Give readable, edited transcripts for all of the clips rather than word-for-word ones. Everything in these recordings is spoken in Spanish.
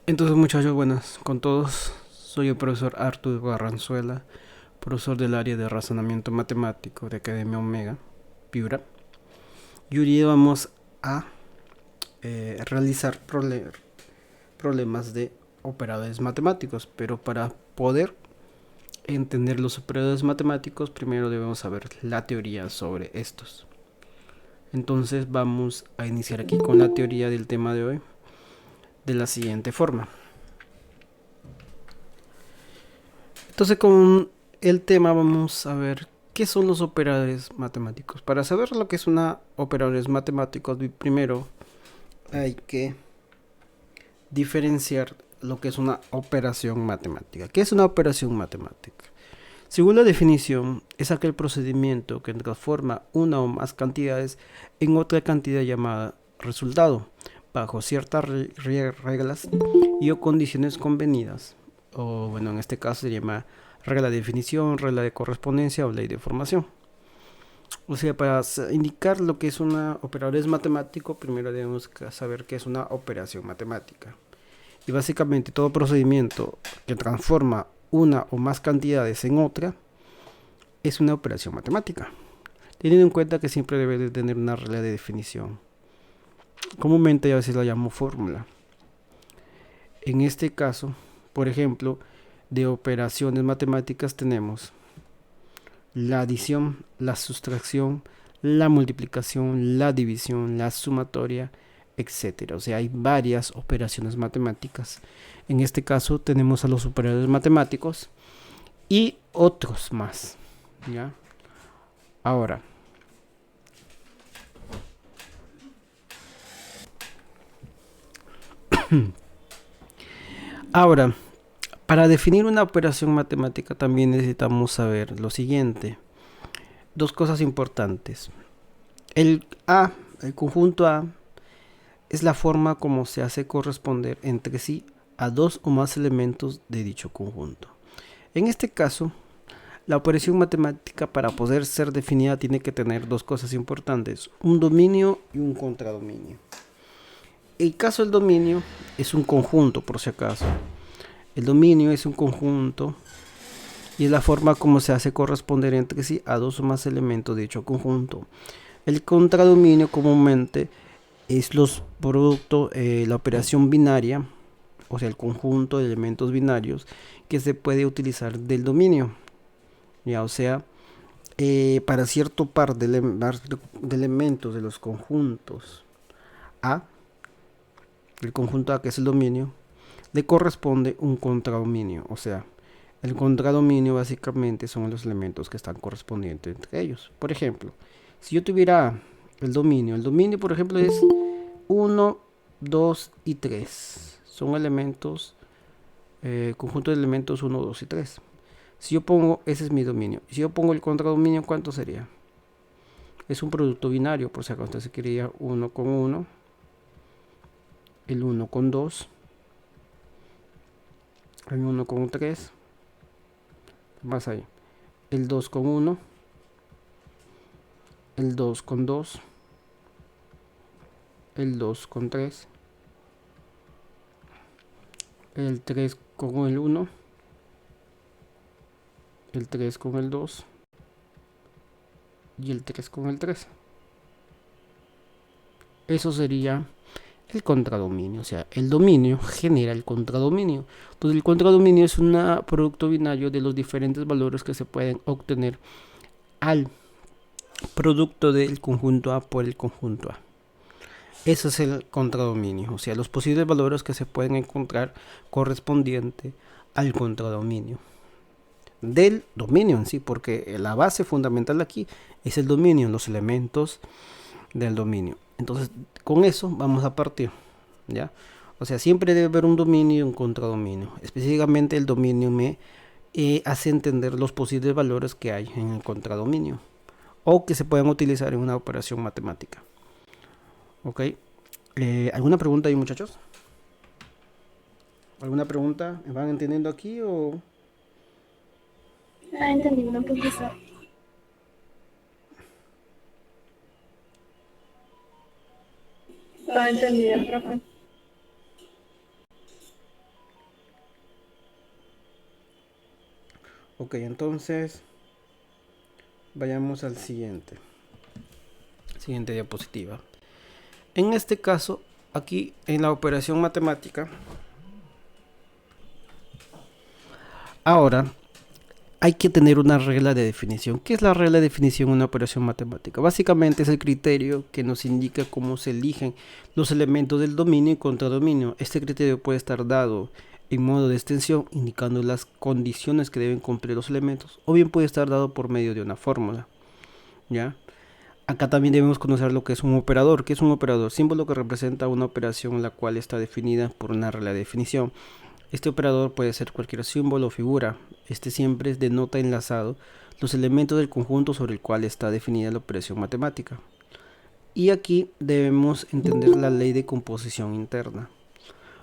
Entonces, muchachos, buenas con todos. Soy el profesor Artur Barranzuela, profesor del área de razonamiento matemático de Academia Omega, Piura. Y hoy vamos a realizar problemas de operadores matemáticos, pero para poder entender los operadores matemáticos, primero debemos saber la teoría sobre estos. Entonces, vamos a iniciar aquí con la teoría del tema de hoy de la siguiente forma. Entonces, con el tema vamos a ver qué son los operadores matemáticos. Para saber lo que es una operadores matemáticos, primero hay que diferenciar lo que es una operación matemática. ¿Qué es una operación matemática? Según la definición, es aquel procedimiento que transforma una o más cantidades en otra cantidad llamada resultado, bajo ciertas reglas y o condiciones convenidas. O bueno, en este caso se llama regla de definición, regla de correspondencia o ley de formación. O sea, para indicar lo que es una operador matemático, primero debemos saber qué es una operación matemática. Y básicamente todo procedimiento que transforma una o más cantidades en otra es una operación matemática, teniendo en cuenta que siempre debe de tener una regla de definición. Comúnmente a veces la llamo fórmula. En este caso, por ejemplo, de operaciones matemáticas tenemos la adición, la sustracción, la multiplicación, la división, la sumatoria, etcétera. O sea, hay varias operaciones matemáticas. En este caso tenemos a los operadores matemáticos y otros más. ¿Ya? Ahora, ahora, para definir una operación matemática también necesitamos saber lo siguiente. Dos cosas importantes. El A, el conjunto A, es la forma como se hace corresponder entre sí a dos o más elementos de dicho conjunto. En este caso, la operación matemática para poder ser definida tiene que tener dos cosas importantes, un dominio y un contradominio. El caso del dominio es un conjunto, por si acaso. El dominio es un conjunto y es la forma como se hace corresponder entre sí a dos o más elementos de dicho conjunto. El contradominio comúnmente es los productos, la operación binaria, o sea, el conjunto de elementos binarios que se puede utilizar del dominio. Ya, o sea, para cierto par de elementos de los conjuntos A, el conjunto A que es el dominio, le corresponde un contradominio. O sea, el contradominio básicamente son los elementos que están correspondientes entre ellos. Por ejemplo, si yo tuviera el dominio por ejemplo es uno, 2 y 3. Son elementos, conjunto de elementos uno, 2 y 3. Si yo pongo, ese es mi dominio. Si yo pongo el contradominio, ¿cuánto sería? Es un producto binario, por si acaso. Entonces quería uno con uno, el uno con 2, el uno con 3, más ahí. El 2 con uno, el 2 con 2, el 2 con 3, el 3 con el uno, el 3 con el 2 y el 3 con el 3. Eso sería el contradominio, o sea, el dominio genera el contradominio. Entonces el contradominio es un producto binario de los diferentes valores que se pueden obtener al producto del conjunto A por el conjunto A. Ese es el contradominio, o sea, los posibles valores que se pueden encontrar correspondiente al contradominio del dominio en sí, porque la base fundamental aquí es el dominio, los elementos del dominio. Entonces, con eso vamos a partir, ¿ya? O sea, siempre debe haber un dominio y un contradominio. Específicamente el dominio me hace entender los posibles valores que hay en el contradominio o que se pueden utilizar en una operación matemática. ¿Ok? ¿Alguna pregunta ahí, muchachos? ¿Alguna pregunta? ¿Me van entendiendo aquí o...? Ah, entendido, profesor. Todo entendido, profe. Ok, entonces vayamos al siguiente diapositiva. En este caso, aquí en la operación matemática, ahora hay que tener una regla de definición. ¿Qué es la regla de definición en una operación matemática? Básicamente es el criterio que nos indica cómo se eligen los elementos del dominio y contradominio. Este criterio puede estar dado en modo de extensión, indicando las condiciones que deben cumplir los elementos, o bien puede estar dado por medio de una fórmula. ¿Ya? Acá también debemos conocer lo que es un operador. ¿Qué es un operador? Símbolo que representa una operación la cual está definida por una regla de definición. Este operador puede ser cualquier símbolo o figura. Este siempre denota enlazado los elementos del conjunto sobre el cual está definida la operación matemática. Y aquí debemos entender la ley de composición interna.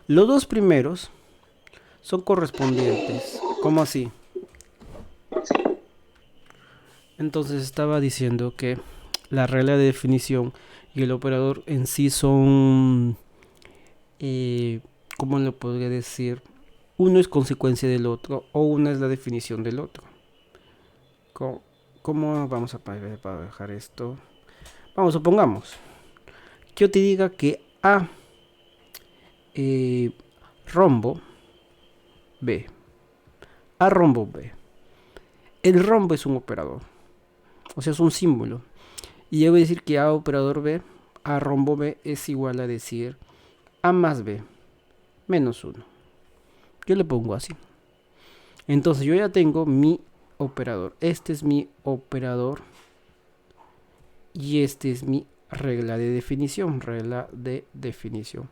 Los dos primeros son correspondientes. ¿Cómo así? Entonces estaba diciendo que la regla de definición y el operador en sí son, ¿cómo le podría decir? Uno es consecuencia del otro o una es la definición del otro. ¿Cómo vamos a dejar esto? Vamos, supongamos que yo te diga que A rombo B. A rombo B. El rombo es un operador, o sea, es un símbolo. Y yo voy a decir que A operador B, A rombo B es igual a decir A más B menos 1. Yo le pongo así. Entonces yo ya tengo mi operador. Este es mi operador. Y este es mi regla de definición. Regla de definición.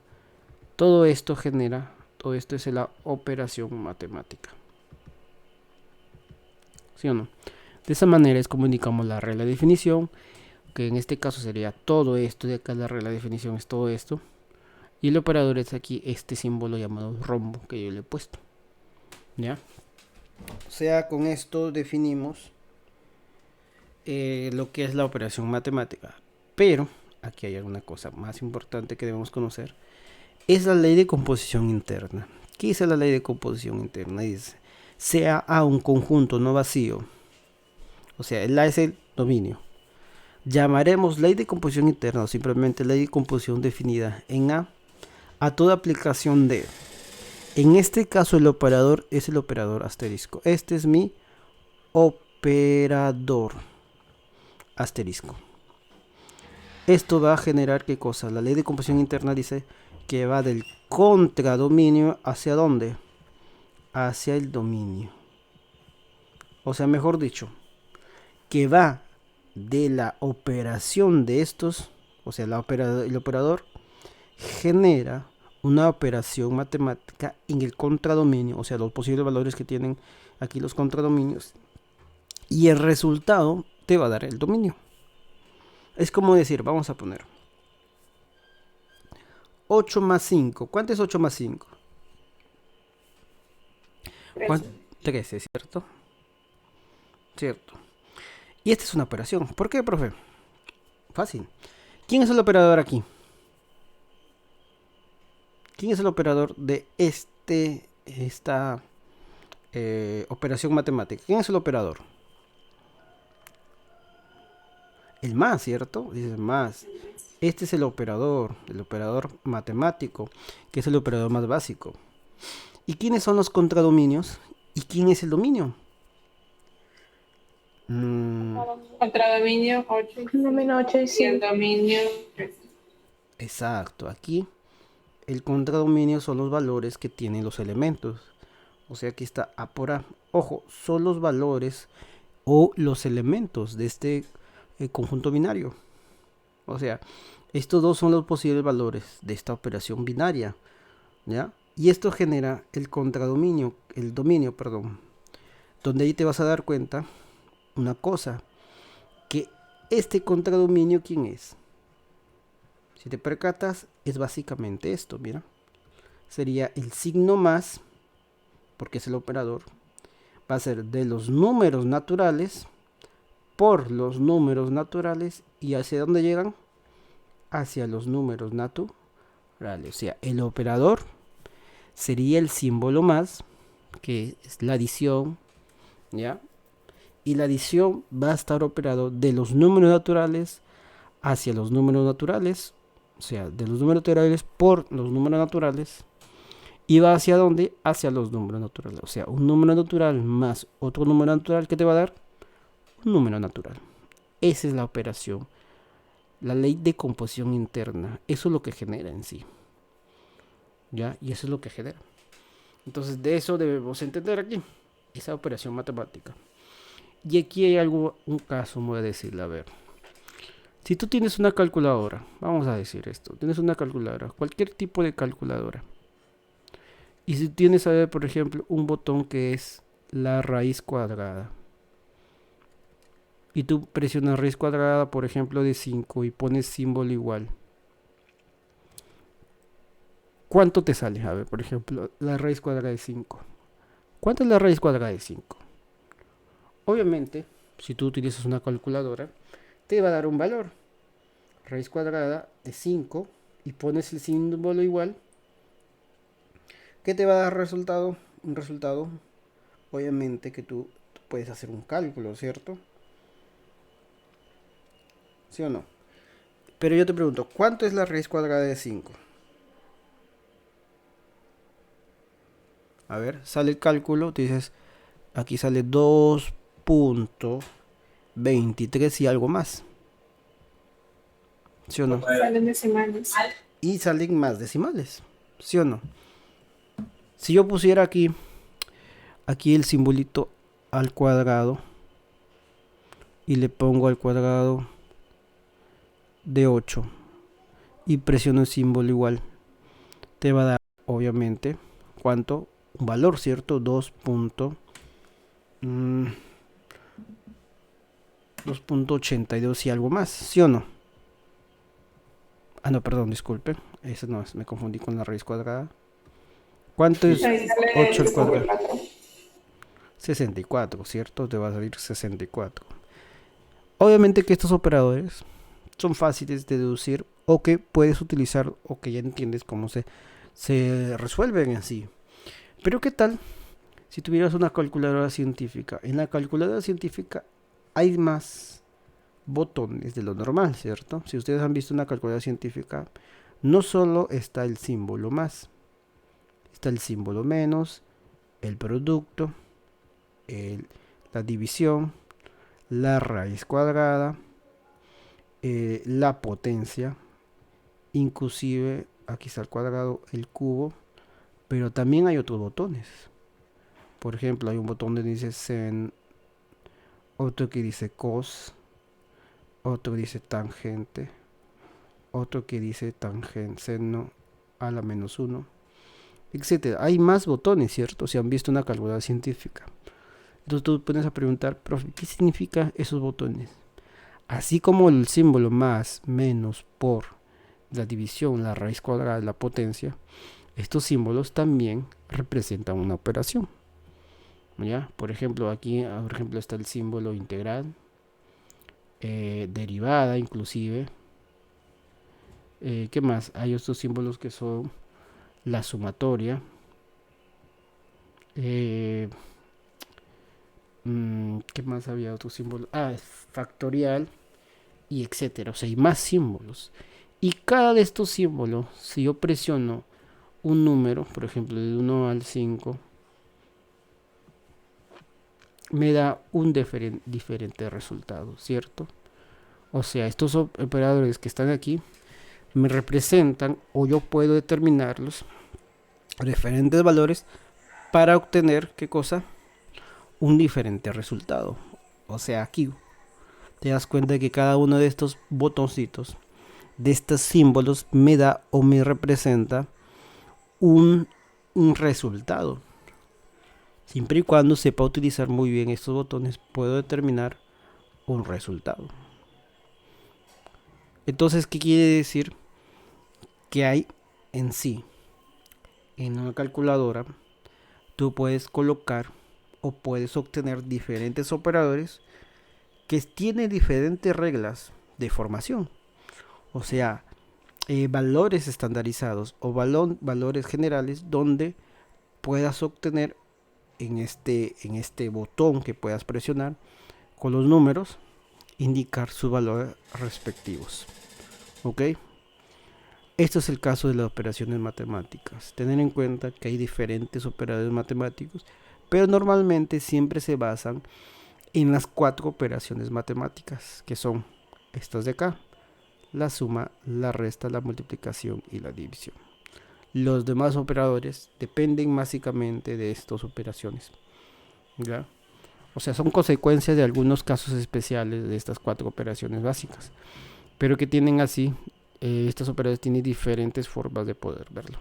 Todo esto es la operación matemática. ¿Sí o no? De esa manera es como indicamos la regla de definición, que en este caso sería todo esto. De acá la regla de definición es todo esto. Y el operador es aquí este símbolo llamado rombo que yo le he puesto. ¿Ya? O sea, con esto definimos lo que es la operación matemática. Pero aquí hay una cosa más importante que debemos conocer. Es la ley de composición interna. ¿Qué dice la ley de composición interna? Dice, sea A un conjunto no vacío. O sea, el A es el dominio. Llamaremos ley de composición interna o simplemente ley de composición definida en a toda aplicación de. En este caso el operador es el operador asterisco. Este es mi operador asterisco. Esto va a generar ¿qué cosa? La ley de composición interna dice que va del contradominio hacia ¿dónde? Hacia el dominio. O sea, mejor dicho, que va de la operación de estos, o sea, el operador genera una operación matemática en el contradominio, o sea, los posibles valores que tienen aquí los contradominios, y el resultado te va a dar el dominio. Es como decir, vamos a poner 8 más 5. ¿Cuánto es 8 más 5? 13, ¿cierto? Cierto. Y esta es una operación. ¿Por qué, profe? Fácil. ¿Quién es el operador aquí? ¿Quién es el operador de esta operación matemática? ¿Quién es el operador? El más, ¿cierto? Dice más. Este es el operador matemático, que es el operador más básico. ¿Y quiénes son los contradominios? ¿Y quién es el dominio? Contradominio 8 y el dominio 3. Exacto, aquí el contradominio son los valores que tienen los elementos. O sea, aquí está A por A. Ojo, son los valores o los elementos de este conjunto binario. O sea, estos dos son los posibles valores de esta operación binaria, ¿ya? Y esto genera el contradominio, el dominio, perdón, donde ahí te vas a dar cuenta una cosa, que este contradominio, ¿quién es? Si te percatas, es básicamente esto, mira. Sería el signo más, porque es el operador, va a ser de los números naturales por los números naturales. ¿Y hacia dónde llegan? Hacia los números naturales. O sea, el operador sería el símbolo más, que es la adición, ¿ya? Y la adición va a estar operado de los números naturales hacia los números naturales, o sea, de los números naturales por los números naturales, y va hacia dónde? Hacia los números naturales. O sea, un número natural más otro número natural, que te va a dar un número natural. Esa es la operación, la ley de composición interna. Eso es lo que genera en sí, ¿ya? Y eso es lo que genera. Entonces, de eso debemos entender aquí, esa operación matemática. Y aquí hay algo, un caso, voy a decirle, a ver. Si tú tienes una calculadora, vamos a decir esto, tienes una calculadora, cualquier tipo de calculadora. Y si tienes, a ver, por ejemplo, un botón que es la raíz cuadrada. Y tú presionas raíz cuadrada, por ejemplo, de 5 y pones símbolo igual. ¿Cuánto te sale? A ver, por ejemplo, la raíz cuadrada de 5. ¿Cuánto es la raíz cuadrada de 5? Obviamente, si tú utilizas una calculadora, te va a dar un valor. Raíz cuadrada de 5 y pones el símbolo igual. ¿Qué te va a dar resultado? Un resultado, obviamente, que tú puedes hacer un cálculo, ¿cierto? ¿Sí o no? Pero yo te pregunto, ¿cuánto es la raíz cuadrada de 5? A ver, sale el cálculo, te dices, aquí sale 2.23 y algo más. ¿Sí o no? Salen decimales. Y salen más decimales, ¿sí o no? Si yo pusiera aquí el simbolito al cuadrado y le pongo al cuadrado de 8 y presiono el símbolo igual, te va a dar, obviamente, ¿cuánto? Un valor, ¿cierto? 2.82 y algo más, ¿sí o no? Ah, no, perdón, disculpe. Eso no es, me confundí con la raíz cuadrada. ¿Cuánto es 8 al cuadrado? 64, ¿cierto? Te va a salir 64. Obviamente que estos operadores son fáciles de deducir o que puedes utilizar o que ya entiendes cómo se resuelven en sí. Pero ¿qué tal si tuvieras una calculadora científica? En la calculadora científica hay más botones de lo normal, ¿cierto? Si ustedes han visto una calculadora científica, no solo está el símbolo más, está el símbolo menos, el producto, la división, la raíz cuadrada, la potencia, inclusive aquí está el cuadrado, el cubo, pero también hay otros botones. Por ejemplo, hay un botón que dice sen, otro que dice cos, otro que dice tangente, otro que dice tangente, seno a la menos 1, etcétera. Hay más botones, ¿cierto? Si han visto una calculadora científica. Entonces tú pones a preguntar, profe, ¿qué significan esos botones? Así como el símbolo más, menos, por, la división, la raíz cuadrada, la potencia, estos símbolos también representan una operación. ¿Ya? Por ejemplo, aquí por ejemplo, está el símbolo integral, derivada inclusive. ¿Qué más? Hay estos símbolos que son la sumatoria. ¿Qué más había? Otro símbolo. Factorial y etcétera. O sea, hay más símbolos. Y cada de estos símbolos, si yo presiono un número, por ejemplo, del 1 al 5, me da un diferente resultado, ¿cierto? O sea, estos operadores que están aquí me representan, o yo puedo determinarlos, diferentes valores para obtener, ¿qué cosa? Un diferente resultado. O sea, aquí te das cuenta de que cada uno de estos botoncitos, de estos símbolos, me da o me representa un resultado. Siempre y cuando sepa utilizar muy bien estos botones, puedo determinar un resultado. Entonces, ¿qué quiere decir? Que hay en sí, en una calculadora, tú puedes colocar o puedes obtener diferentes operadores que tienen diferentes reglas de formación. O sea, valores estandarizados o valores generales donde puedas obtener en este botón que puedas presionar con los números, indicar sus valores respectivos. ¿Ok? Esto es el caso de las operaciones matemáticas. Tener en cuenta que hay diferentes operadores matemáticos, pero normalmente siempre se basan en las 4 operaciones matemáticas, que son estas de acá: la suma, la resta, la multiplicación y la división. Los demás operadores dependen básicamente de estas operaciones, ¿ya? O sea, son consecuencias de algunos casos especiales de estas 4 operaciones básicas, pero que tienen así, estas operaciones tienen diferentes formas de poder verlo.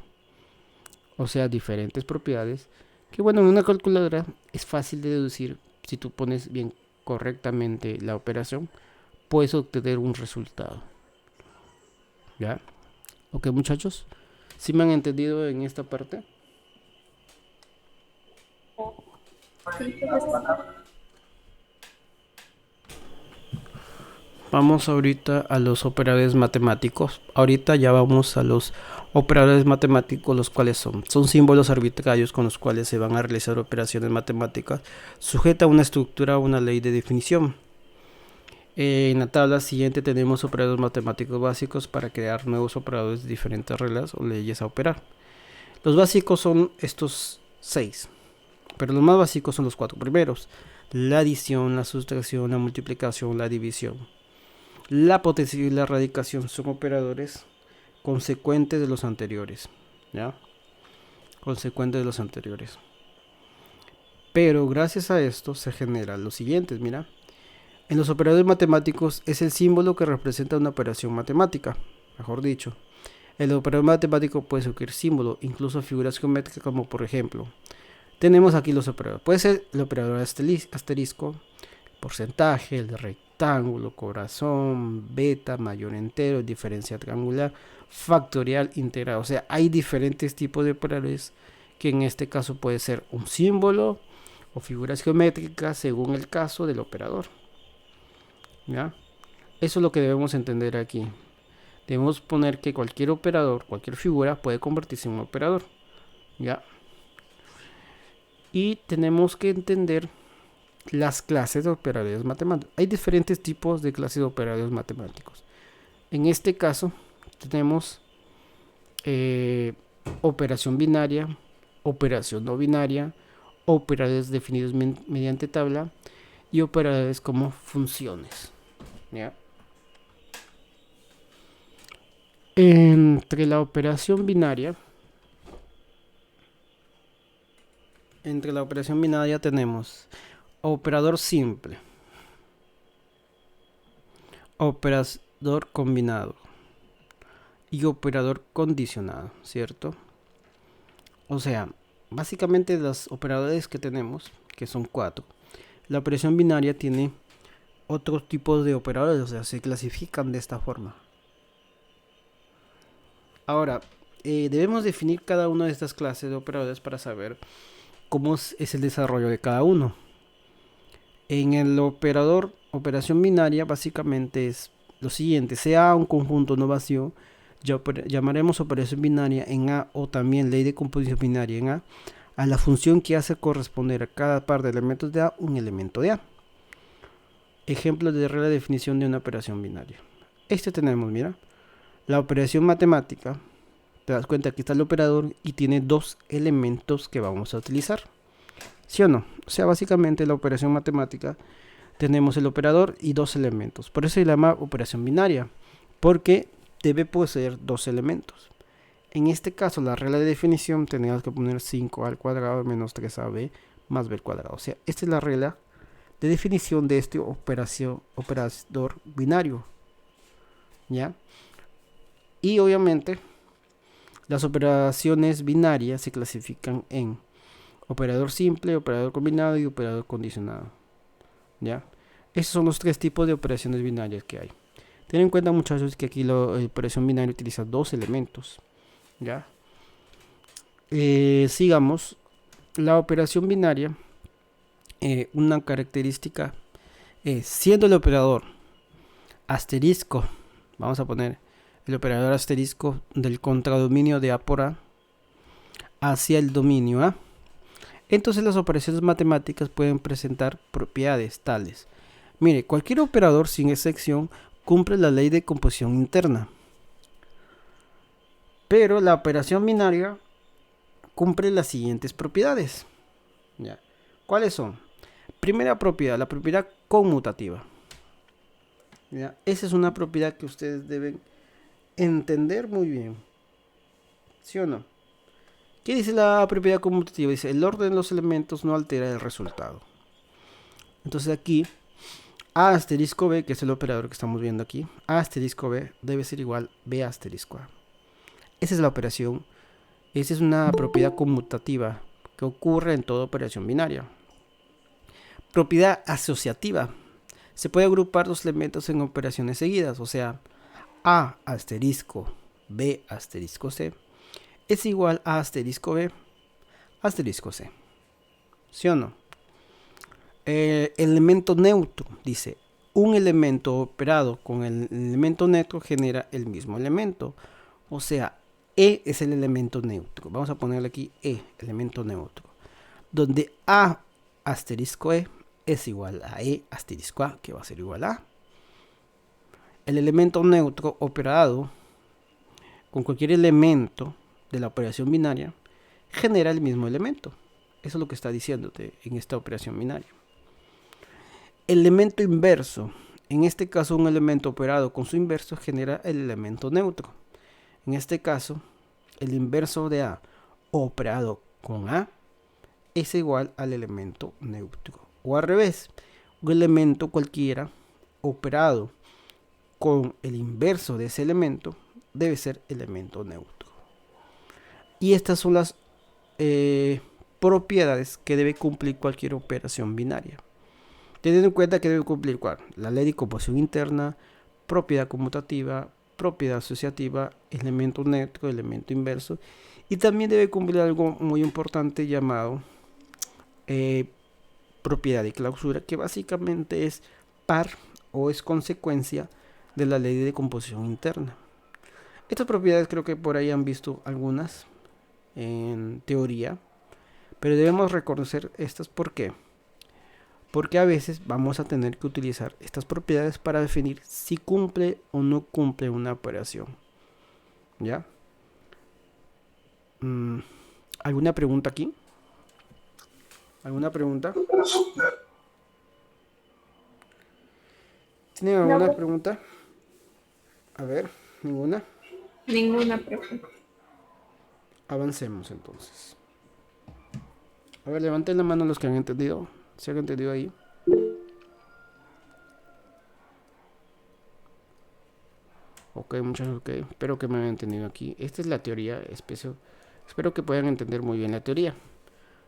O sea, diferentes propiedades que, bueno, en una calculadora es fácil de deducir. Si tú pones bien correctamente la operación, puedes obtener un resultado. ¿Ya? Ok, muchachos, ¿sí me han entendido en esta parte? Vamos ahorita a los operadores matemáticos. Ahorita ya vamos a los operadores matemáticos, los cuales son símbolos arbitrarios con los cuales se van a realizar operaciones matemáticas sujeta a una estructura o una ley de definición. En la tabla siguiente tenemos operadores matemáticos básicos para crear nuevos operadores de diferentes reglas o leyes a operar. Los básicos son estos 6, pero los más básicos son los 4 primeros: la adición, la sustracción, la multiplicación, la división. La potencia y la radicación son operadores consecuentes de los anteriores, ¿ya? Consecuentes de los anteriores. Pero gracias a esto se generan los siguientes, mira. En los operadores matemáticos es el símbolo que representa una operación matemática, mejor dicho. El operador matemático puede ser cualquier símbolo, incluso figuras geométricas, como por ejemplo, tenemos aquí los operadores. Puede ser el operador asterisco, porcentaje, el de rectángulo, corazón, beta, mayor entero, diferencia triangular, factorial, integrado. O sea, hay diferentes tipos de operadores que en este caso puede ser un símbolo o figuras geométricas según el caso del operador. ¿Ya? Eso es lo que debemos entender aquí. Debemos poner que cualquier operador, cualquier figura puede convertirse en un operador. ¿Ya? Y tenemos que entender las clases de operadores matemáticos. Hay diferentes tipos de clases de operadores matemáticos. En este caso tenemos operación binaria, operación no binaria, operadores definidos mediante tabla y operadores como funciones. ¿Ya? Entre la operación binaria tenemos operador simple, operador combinado y operador condicionado, ¿cierto? O sea, básicamente los operadores que tenemos, que son 4, la operación binaria tiene otros tipos de operadores, o sea, se clasifican de esta forma. Ahora, debemos definir cada una de estas clases de operadores para saber cómo es el desarrollo de cada uno. En el operación binaria básicamente es lo siguiente: sea un conjunto no vacío, llamaremos operación binaria en A, o también ley de composición binaria en a la función que hace corresponder a cada par de elementos de A un elemento de A. Ejemplo de regla de definición de una operación binaria. Tenemos, mira, la operación matemática. Te das cuenta que está el operador y tiene 2 elementos que vamos a utilizar, ¿sí o no? O sea, básicamente la operación matemática tenemos el operador y 2 elementos. Por eso se llama operación binaria, porque debe poseer 2 elementos. En este caso, la regla de definición tenemos que poner 5 al cuadrado menos 3ab más b al cuadrado. O sea, esta es la regla de definición de este operador binario, ¿ya? Y obviamente las operaciones binarias se clasifican en operador simple, operador combinado y operador condicionado, ¿ya? Esos son los 3 tipos de operaciones binarias que hay. Ten en cuenta, muchachos, que aquí la operación binaria utiliza 2 elementos, ¿ya? Sigamos. La operación binaria, una característica es, siendo el operador asterisco, vamos a poner el operador asterisco del contradominio de A por A hacia el dominio A, Entonces las operaciones matemáticas pueden presentar propiedades tales. Mire, cualquier operador sin excepción cumple la ley de composición interna. Pero la operación binaria cumple las siguientes propiedades. ¿Ya? ¿Cuáles son? Primera propiedad, la propiedad conmutativa. ¿Ya? Esa es una propiedad que ustedes deben entender muy bien. ¿Sí o no? ¿Qué dice la propiedad conmutativa? Dice, el orden de los elementos no altera el resultado. Entonces aquí, A asterisco B, que es el operador que estamos viendo aquí, A asterisco B debe ser igual B asterisco A. Esa es la operación. Esa es una propiedad conmutativa que ocurre en toda operación binaria. Propiedad asociativa. Se puede agrupar dos elementos en operaciones seguidas, o sea, A asterisco B asterisco C es igual a asterisco B asterisco C. ¿Sí o no? Elemento neutro, dice, un elemento operado con el elemento neutro genera el mismo elemento. O sea, E es el elemento neutro. Vamos a ponerle aquí E, elemento neutro. Donde A asterisco E es igual a E asterisco A, que va a ser igual a. El elemento neutro operado con cualquier elemento de la operación binaria genera el mismo elemento. Eso es lo que está diciéndote en esta operación binaria. Elemento inverso. En este caso, un elemento operado con su inverso genera el elemento neutro. En este caso, el inverso de A operado con A es igual al elemento neutro. O al revés, un elemento cualquiera operado con el inverso de ese elemento debe ser elemento neutro. Y estas son las propiedades que debe cumplir cualquier operación binaria. Teniendo en cuenta que debe cumplir ¿cuál? La ley de composición interna, propiedad conmutativa, propiedad asociativa, elemento neutro, elemento inverso. Y también debe cumplir algo muy importante llamado propiedad de clausura, que básicamente es par o es consecuencia de la ley de composición interna. Estas propiedades creo que por ahí han visto algunas en teoría, pero debemos reconocer estas. ¿Por qué? Porque a veces vamos a tener que utilizar estas propiedades para definir si cumple o no cumple una operación. ¿Ya? ¿Alguna pregunta aquí? ¿Alguna pregunta? ¿Tienen alguna pregunta? A ver, ¿ninguna? Ninguna pregunta. Avancemos entonces. A ver, levanten la mano los que han entendido. ¿Se han entendido ahí? Ok, muchachos, ok. Espero que me hayan entendido aquí. Esta es la teoría. Espero que puedan entender muy bien la teoría.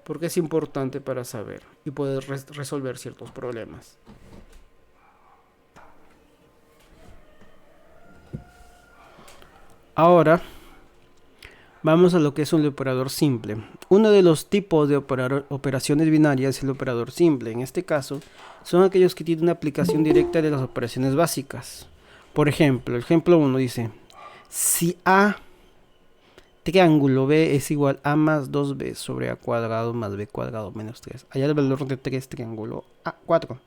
Porque es importante para saber y poder resolver ciertos problemas. Ahora vamos a lo que es un operador simple. Uno de los tipos de operaciones binarias es el operador simple. En este caso, son aquellos que tienen una aplicación directa de las operaciones básicas. Por ejemplo, el ejemplo 1 dice, si A triángulo B es igual a más 2B sobre A cuadrado más B cuadrado menos 3. Allá el valor de 3 triángulo A, 4.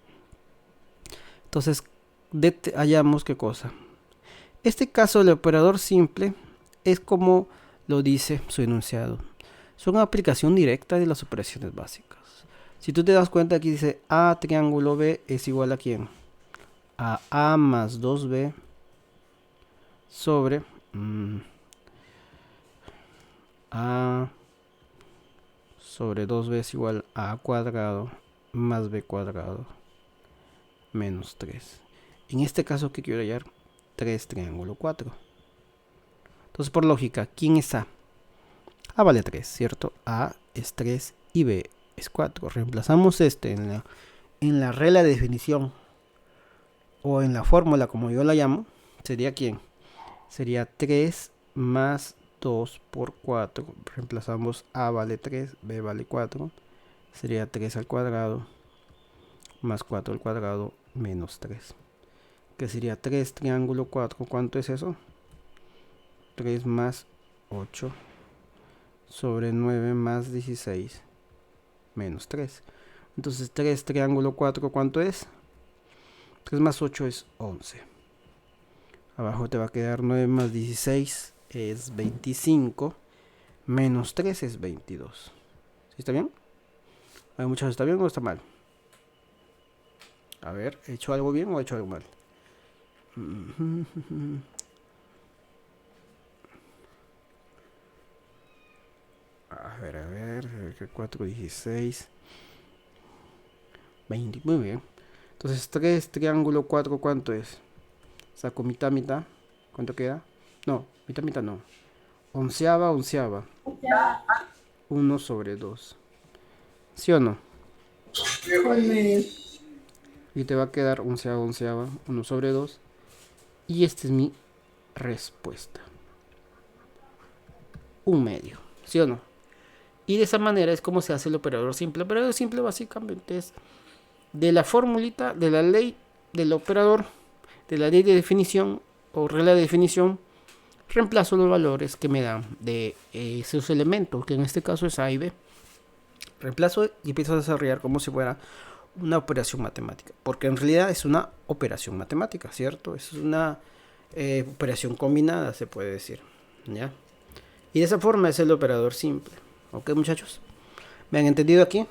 Entonces, hallamos qué cosa. Este caso, el operador simple es como lo dice su enunciado. Es una aplicación directa de las operaciones básicas. Si tú te das cuenta, aquí dice A triángulo B es igual a ¿quién? A A más 2B sobre A sobre 2B es igual a A cuadrado más B cuadrado menos 3. En este caso, ¿qué quiero hallar? 3 triángulo 4. Entonces, por lógica, ¿quién es A? A vale 3, ¿cierto? A es 3 y B es 4. Reemplazamos este en la regla de definición o en la fórmula, como yo la llamo. ¿Sería quién? Sería 3 más 2 por 4. Reemplazamos A vale 3, B vale 4. Sería 3 al cuadrado más 4 al cuadrado menos 3. Que sería 3 triángulo 4. ¿Cuánto es eso? 3 más 8 sobre 9 más 16 menos 3. Entonces 3 triángulo 4, ¿cuánto es? 3 más 8 es 11. Abajo te va a quedar 9 más 16 es 25. Menos 3 es 22. ¿Sí está bien? A ver, muchachos, ¿está bien o está mal? A ver, ¿he hecho algo bien o he hecho algo mal? A ver, 4, 16, 20, muy bien. Entonces 3 triángulo 4, ¿cuánto es? Saco mitad, mitad. ¿Cuánto queda? No, mitad, mitad no. Onceava, onceava. 1 sobre 2. ¿Sí o no? Un medio. Y te va a quedar onceava, onceava, 1 sobre 2. Y esta es mi respuesta. Un medio. ¿Sí o no? Y de esa manera es como se hace el operador simple. El operador simple básicamente es de la formulita, de la ley del operador, de la ley de definición o regla de definición, reemplazo los valores que me dan de esos elementos, que en este caso es A y B. Reemplazo y empiezo a desarrollar como si fuera una operación matemática, porque en realidad es una operación matemática, ¿cierto? Es una operación combinada, se puede decir, ¿ya? Y de esa forma es el operador simple. ¿Ok, muchachos? ¿Me han entendido aquí?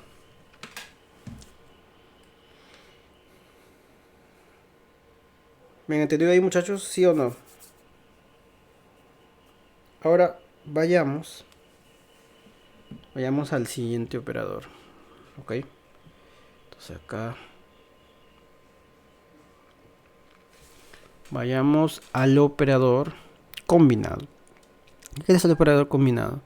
¿Me han entendido ahí, muchachos? ¿Sí o no? Ahora vayamos al siguiente operador. ¿Ok? Entonces acá vayamos al operador combinado. ¿Qué es el operador combinado?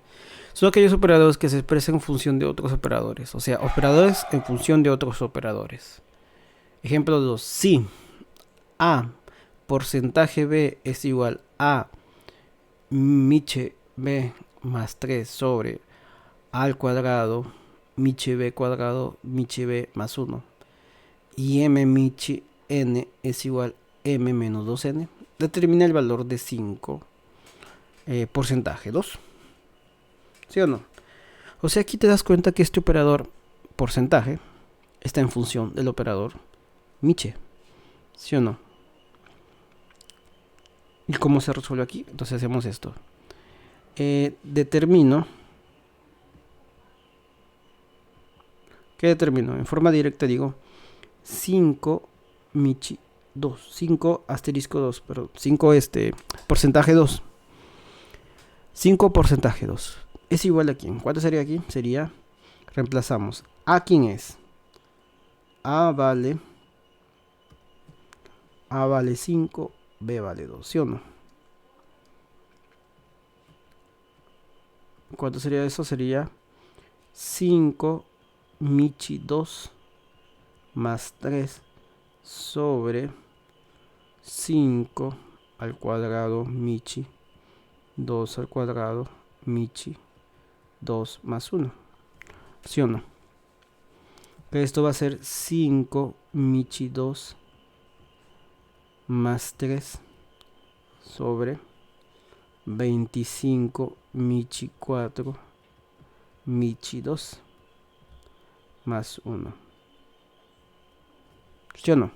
Son aquellos operadores que se expresan en función de otros operadores. O sea, operadores en función de otros operadores. Ejemplo 2. Si A porcentaje B es igual a miche B más 3 sobre A al cuadrado, miche B cuadrado, miche B más 1. Y M miche N es igual a M menos 2N. Determina el valor de 5 porcentaje 2. ¿Sí o no? O sea, aquí te das cuenta que este operador porcentaje está en función del operador miche. ¿Sí o no? ¿Y cómo se resuelve aquí? Entonces hacemos esto. Determino. ¿Qué determino? En forma directa digo 5 michi 2. 5 asterisco 2. Pero 5 porcentaje 2. 5 porcentaje 2. Es igual a quién. ¿Cuánto sería aquí? Sería, reemplazamos. ¿A quién es? A vale 5, B vale 2, ¿sí o no? ¿Cuánto sería eso? Sería 5 michi 2 más 3 sobre 5 al cuadrado michi 2 al cuadrado michi 2 más 1, ¿sí o no? Que esto va a ser 5 michi 2 más 3 sobre 25 michi 4 michi 2 más 1, ¿sí o no?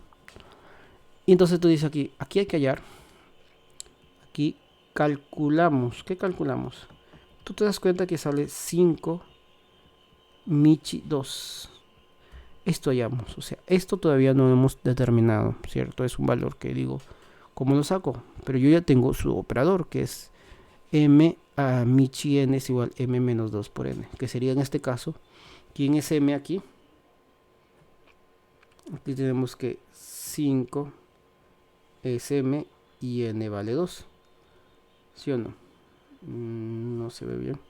Y entonces tú dices aquí hay que hallar. Aquí calculamos. ¿Qué calculamos? Tú te das cuenta que sale 5 michi 2. Esto hallamos. O sea, esto todavía no hemos determinado, ¿cierto? Es un valor que digo, ¿cómo lo saco? Pero yo ya tengo su operador, que es m a michi n es igual a m menos 2 por n, que sería en este caso, ¿quién es m aquí? Aquí tenemos que 5 es m y n vale 2, ¿sí o no? No se ve bien.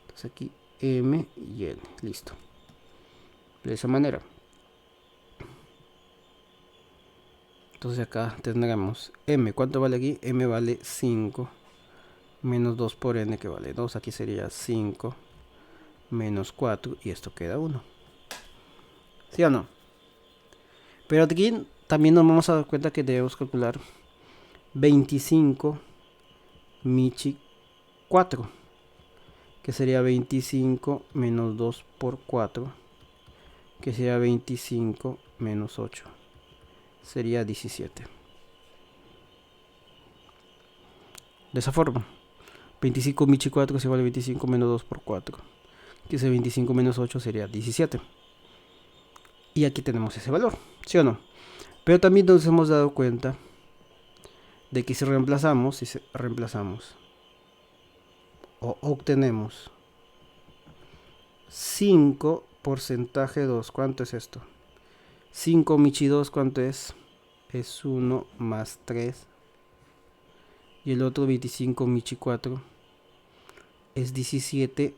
Entonces aquí m y n, listo. De esa manera. Entonces acá tendremos m, ¿cuánto vale aquí? M vale 5 menos 2 por n, que vale 2. Aquí sería 5 menos 4 y esto queda 1. ¿Sí o no? Pero aquí también nos vamos a dar cuenta que debemos calcular 25 michi 4, que sería 25 menos 2 por 4 que sería 25 menos 8. Sería 17. De esa forma, 25 Michi 4 es igual a 25 menos 2 por 4. Que ese 25 menos 8 sería 17. Y aquí tenemos ese valor, ¿sí o no? Pero también nos hemos dado cuenta de que si reemplazamos o obtenemos 5 porcentaje 2, ¿cuánto es esto? 5 Michi 2, ¿cuánto es? Es 1 más 3. Y el otro 25 Michi 4 es 17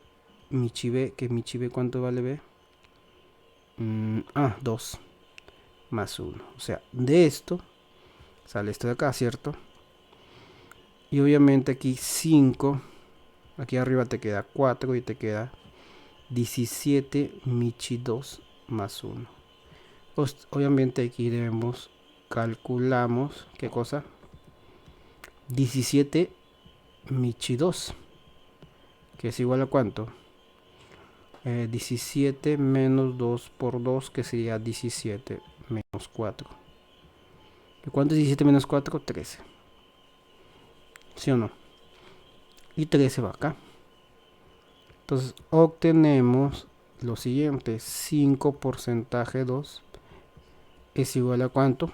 Michi B, que Michi B, ¿cuánto vale B? 2 más 1. O sea, de esto sale esto de acá, ¿cierto? Y obviamente aquí 5. Aquí arriba te queda 4 y te queda 17 Michi 2 más 1. Pues, obviamente aquí calculamos, ¿qué cosa? 17 Michi 2, que es igual a ¿cuánto? 17 menos 2 por 2, que sería 17 menos 4. ¿Y cuánto es 17 menos 4? 13. ¿Sí o no? Y 13 va acá. Entonces obtenemos lo siguiente. 5 porcentaje 2 es igual a ¿cuánto?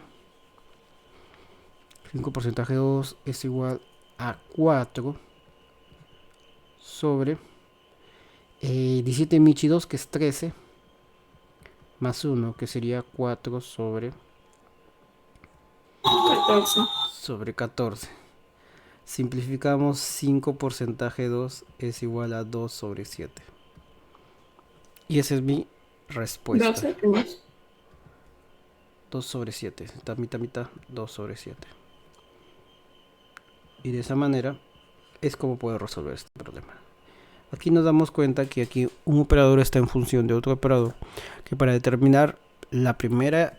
5 porcentaje 2 es igual a 4 sobre 17 Michi 2, que es 13, más 1, que sería 4 sobre 14. Simplificamos, 5 porcentaje 2 es igual a 2 sobre 7. Y esa es mi respuesta. 2 sobre 7. Está mitad, 2 sobre 7. Y de esa manera es como puedo resolver este problema. Aquí nos damos cuenta que aquí un operador está en función de otro operador, que para determinar la primera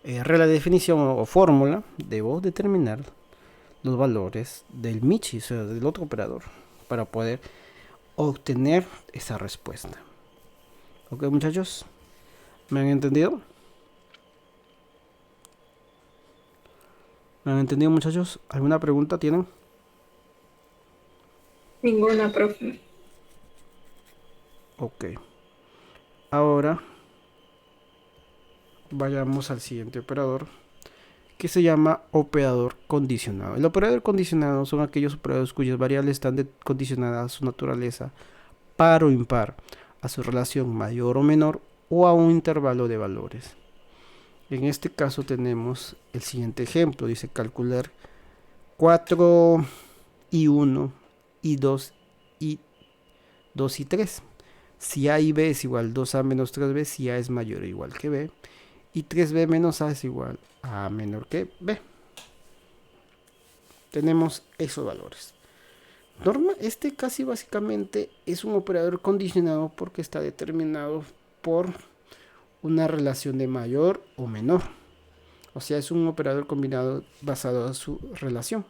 regla de definición o fórmula, debo determinar los valores del Michi, o sea, del otro operador, para poder obtener esa respuesta. ¿Ok, muchachos? ¿Me han entendido? ¿Me han entendido, muchachos? ¿Alguna pregunta tienen? Ninguna, profe. Ok. Ahora vayamos al siguiente operador, que se llama operador condicionado. El operador condicionado son aquellos operadores cuyas variables están condicionadas a su naturaleza par o impar, a su relación mayor o menor o a un intervalo de valores. En este caso tenemos el siguiente ejemplo. Dice calcular 4 y 1 y 2 y 2 y 3. Si A y B es igual a 2A menos 3B, si A es mayor o igual que B. Y 3B menos A es igual a menor que B. Tenemos esos valores. Este casi básicamente es un operador condicionado porque está determinado por una relación de mayor o menor. O sea, es un operador combinado basado en su relación.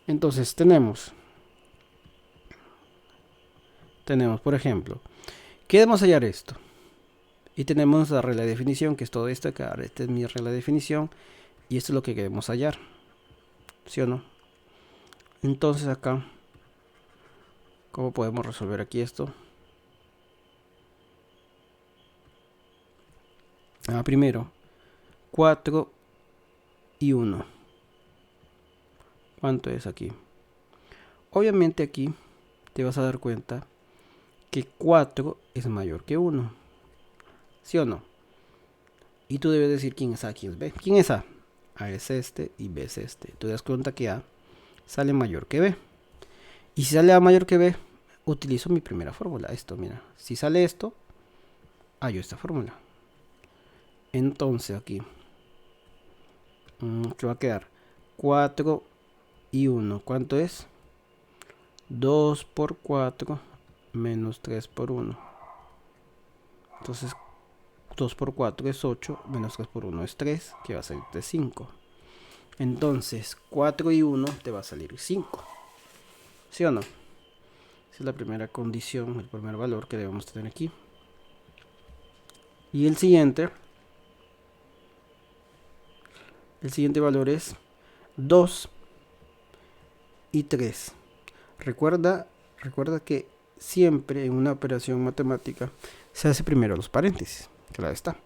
Entonces tenemos, por ejemplo, queremos hallar esto. Y tenemos la regla de definición, que es todo esto acá. Esta es mi regla de definición. Y esto es lo que queremos hallar. ¿Sí o no? Entonces acá, ¿cómo podemos resolver aquí esto? Primero, 4 y 1. ¿Cuánto es aquí? Obviamente aquí te vas a dar cuenta que 4 es mayor que 1. ¿Sí o no? Y tú debes decir quién es A, quién es B. ¿Quién es A? A es este y B es este. Tú te das cuenta que A sale mayor que B. Y si sale A mayor que B, utilizo mi primera fórmula. Esto, mira. Si sale esto, hallo esta fórmula. Entonces aquí, ¿qué va a quedar? 4 y 1. ¿Cuánto es? 2 por 4 menos 3 por 1. Entonces 2 por 4 es 8, menos 3 por 1 es 3, que va a salir de 5. Entonces 4 y 1 te va a salir 5. ¿Sí o no? Esa es la primera condición, el primer valor que debemos tener aquí. Y el siguiente valor es 2 y 3. Recuerda que siempre en una operación matemática se hace primero los paréntesis. Claro está.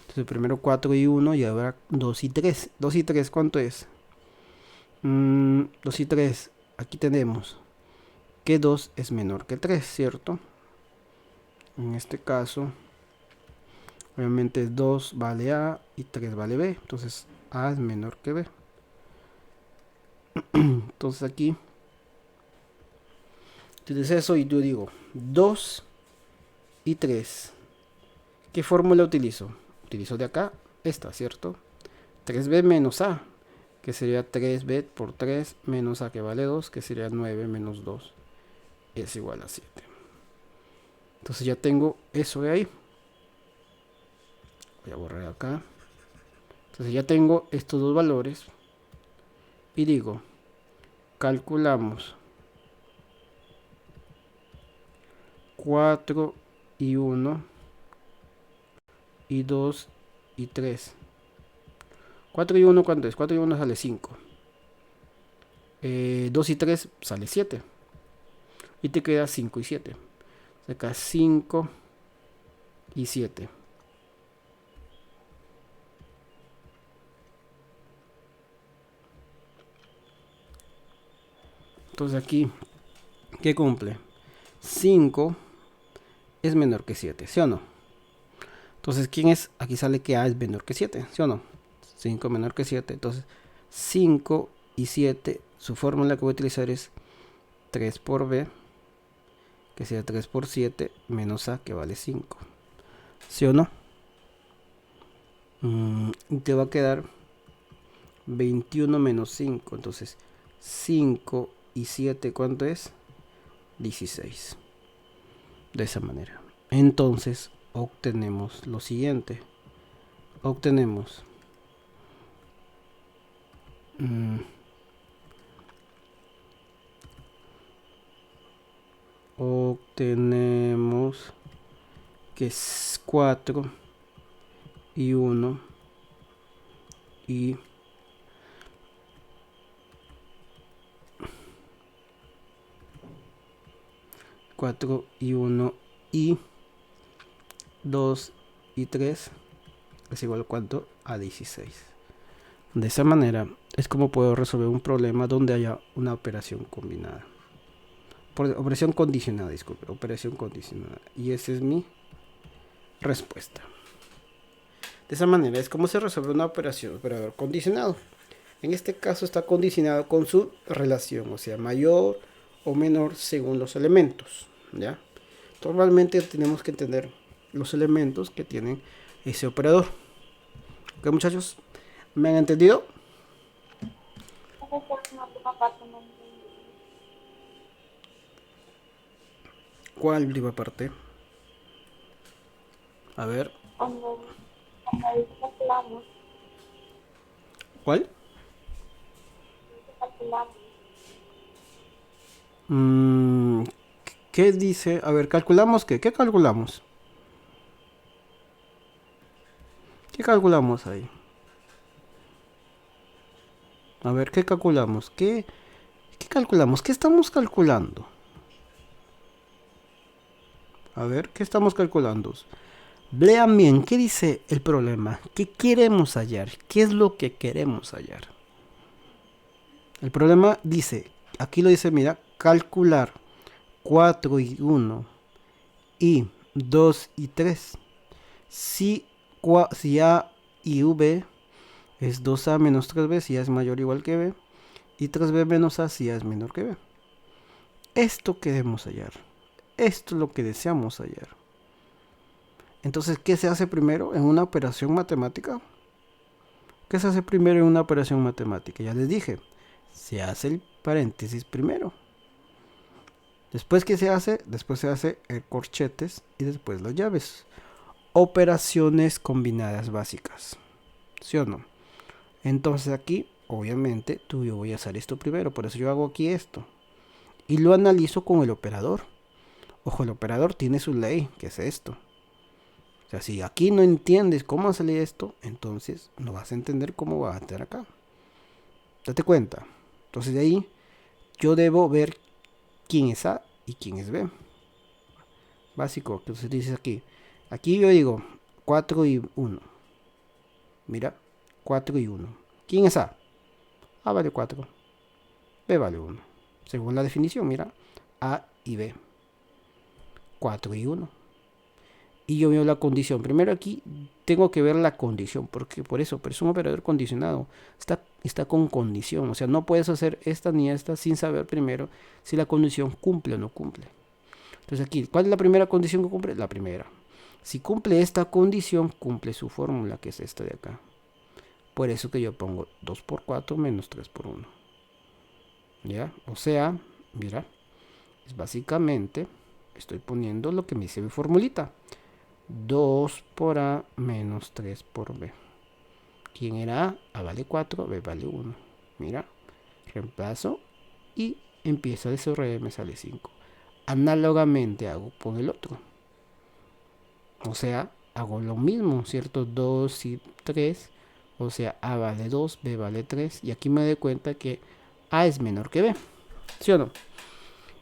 Entonces primero 4 y 1 y ahora 2 y 3. 2 y 3, ¿cuánto es? 2 y 3. Aquí tenemos que 2 es menor que 3, ¿cierto? En este caso, obviamente 2 vale A y 3 vale B. Entonces A es menor que B. Entonces aquí tienes eso y yo digo 2 y 3. ¿Qué fórmula utilizo? Utilizo de acá esta, ¿cierto? 3b menos a, que sería 3b por 3 menos a, que vale 2, que sería 9 menos 2 es igual a 7. Entonces ya tengo eso de ahí. Voy a borrar acá. Entonces ya tengo estos dos valores y digo, calculamos 4 y 1 y 2 y 3. 4 y 1, ¿cuánto es? 4 y 1 sale 5. 2 y 3 sale 7. Y te queda 5 y 7. Acá 5 y 7. Entonces aquí, ¿qué cumple? 5 es menor que 7, ¿sí o no? Entonces, ¿quién es? Aquí sale que A es menor que 7, ¿sí o no? 5 menor que 7. Entonces, 5 y 7, su fórmula que voy a utilizar es 3 por B, que sea 3 por 7, menos A, que vale 5. ¿Sí o no? Y te va a quedar 21 menos 5. Entonces, 5 y 7, ¿cuánto es? 16. De esa manera. Entonces, obtenemos lo siguiente. Obtenemos que es 4 y 1 y 4 y 1 y 2 y 3 es igual a ¿cuánto? A 16. De esa manera es como puedo resolver un problema donde haya una operación combinada. Operación condicionada, disculpe, operación condicionada. Y esa es mi respuesta. De esa manera es como se resuelve una operación, operador condicionado. En este caso está condicionado con su relación, o sea, mayor o menor según los elementos, ¿ya? Normalmente tenemos que entender los elementos que tienen ese operador. ¿Ok, muchachos? ¿Me han entendido? ¿Cuál última parte? A ver. ¿Cuál? ¿Qué dice? A ver, ¿calculamos qué? ¿Qué calculamos? ¿Qué calculamos ahí? A ver, ¿qué calculamos? ¿Qué calculamos? ¿Qué estamos calculando? A ver, ¿qué estamos calculando? Lean bien, ¿qué dice el problema? ¿Qué queremos hallar? ¿Qué es lo que queremos hallar? El problema dice, aquí lo dice, mira, calcular 4 y 1 y 2 y 3. Si A y V es 2A menos 3B si A es mayor o igual que B, y 3B menos A si A es menor que B. Esto queremos hallar. Esto es lo que deseamos hallar. Entonces, ¿qué se hace primero en una operación matemática? ¿Qué se hace primero en una operación matemática? Ya les dije, se hace el paréntesis primero. Después, ¿qué se hace? Después se hace el corchetes y después las llaves. Operaciones combinadas básicas. ¿Sí o no? Entonces aquí, obviamente, yo voy a hacer esto primero. Por eso yo hago aquí esto. Y lo analizo con el operador. Ojo, el operador tiene su ley, que es esto. sea, si aquí no entiendes cómo salir esto, entonces no vas a entender cómo va a estar acá. Date cuenta. Entonces de ahí yo debo ver quién es A y quién es B. Básico. Entonces dices aquí. Aquí yo digo 4 y 1. Mira, 4 y 1. ¿Quién es A? A vale 4. B vale 1. Según la definición, mira. A y B. 4 y 1. Y yo veo la condición. Primero aquí tengo que ver la condición. Porque por eso, pero es un operador condicionado. Está con condición. O sea, no puedes hacer esta ni esta sin saber primero si la condición cumple o no cumple. Entonces aquí, ¿cuál es la primera condición que cumple? La primera. Si cumple esta condición, cumple su fórmula, que es esta de acá. Por eso que yo pongo 2 por 4 menos 3 por 1. ¿Ya? O sea, mira, es básicamente, estoy poniendo lo que me dice mi formulita. 2 por A menos 3 por B. ¿Quién era A? A vale 4, B vale 1. Mira, reemplazo y empiezo a desarrollar y me sale 5. Análogamente hago con el otro. O sea, hago lo mismo, ¿cierto? 2 y 3. O sea, A vale 2, B vale 3. Y aquí me doy cuenta que A es menor que B. ¿Sí o no?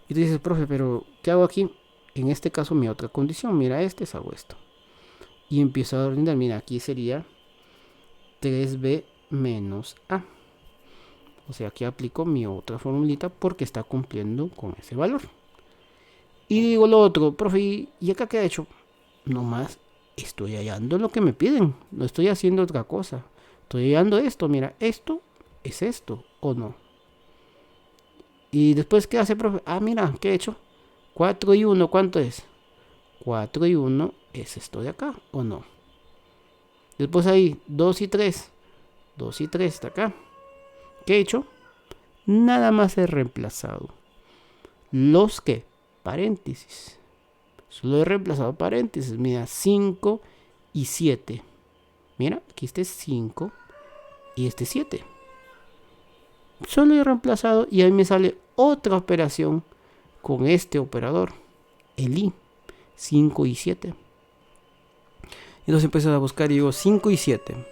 Y tú dices, profe, pero ¿qué hago aquí? En este caso, mi otra condición. Mira, hago esto. Y empiezo a ordenar. Mira, aquí sería 3B menos A. O sea, aquí aplico mi otra formulita porque está cumpliendo con ese valor. Y digo lo otro, profe, ¿y acá qué ha hecho? Nomás estoy hallando lo que me piden. No estoy haciendo otra cosa. Estoy hallando esto. Mira, esto es esto o no. Y después, ¿qué hace, profe? Ah, mira, ¿qué he hecho? 4 y 1, ¿cuánto es? 4 y 1 es esto de acá o no. Después ahí, 2 y 3. 2 y 3 está acá. ¿Qué he hecho? Nada más he reemplazado. ¿Los qué? Paréntesis. Solo he reemplazado paréntesis. Mira, 5 y 7. Mira, aquí este es 5 y este es 7. Solo he reemplazado y ahí me sale otra operación con este operador. El I. 5 y 7. Entonces empiezo a buscar y digo 5 y 7.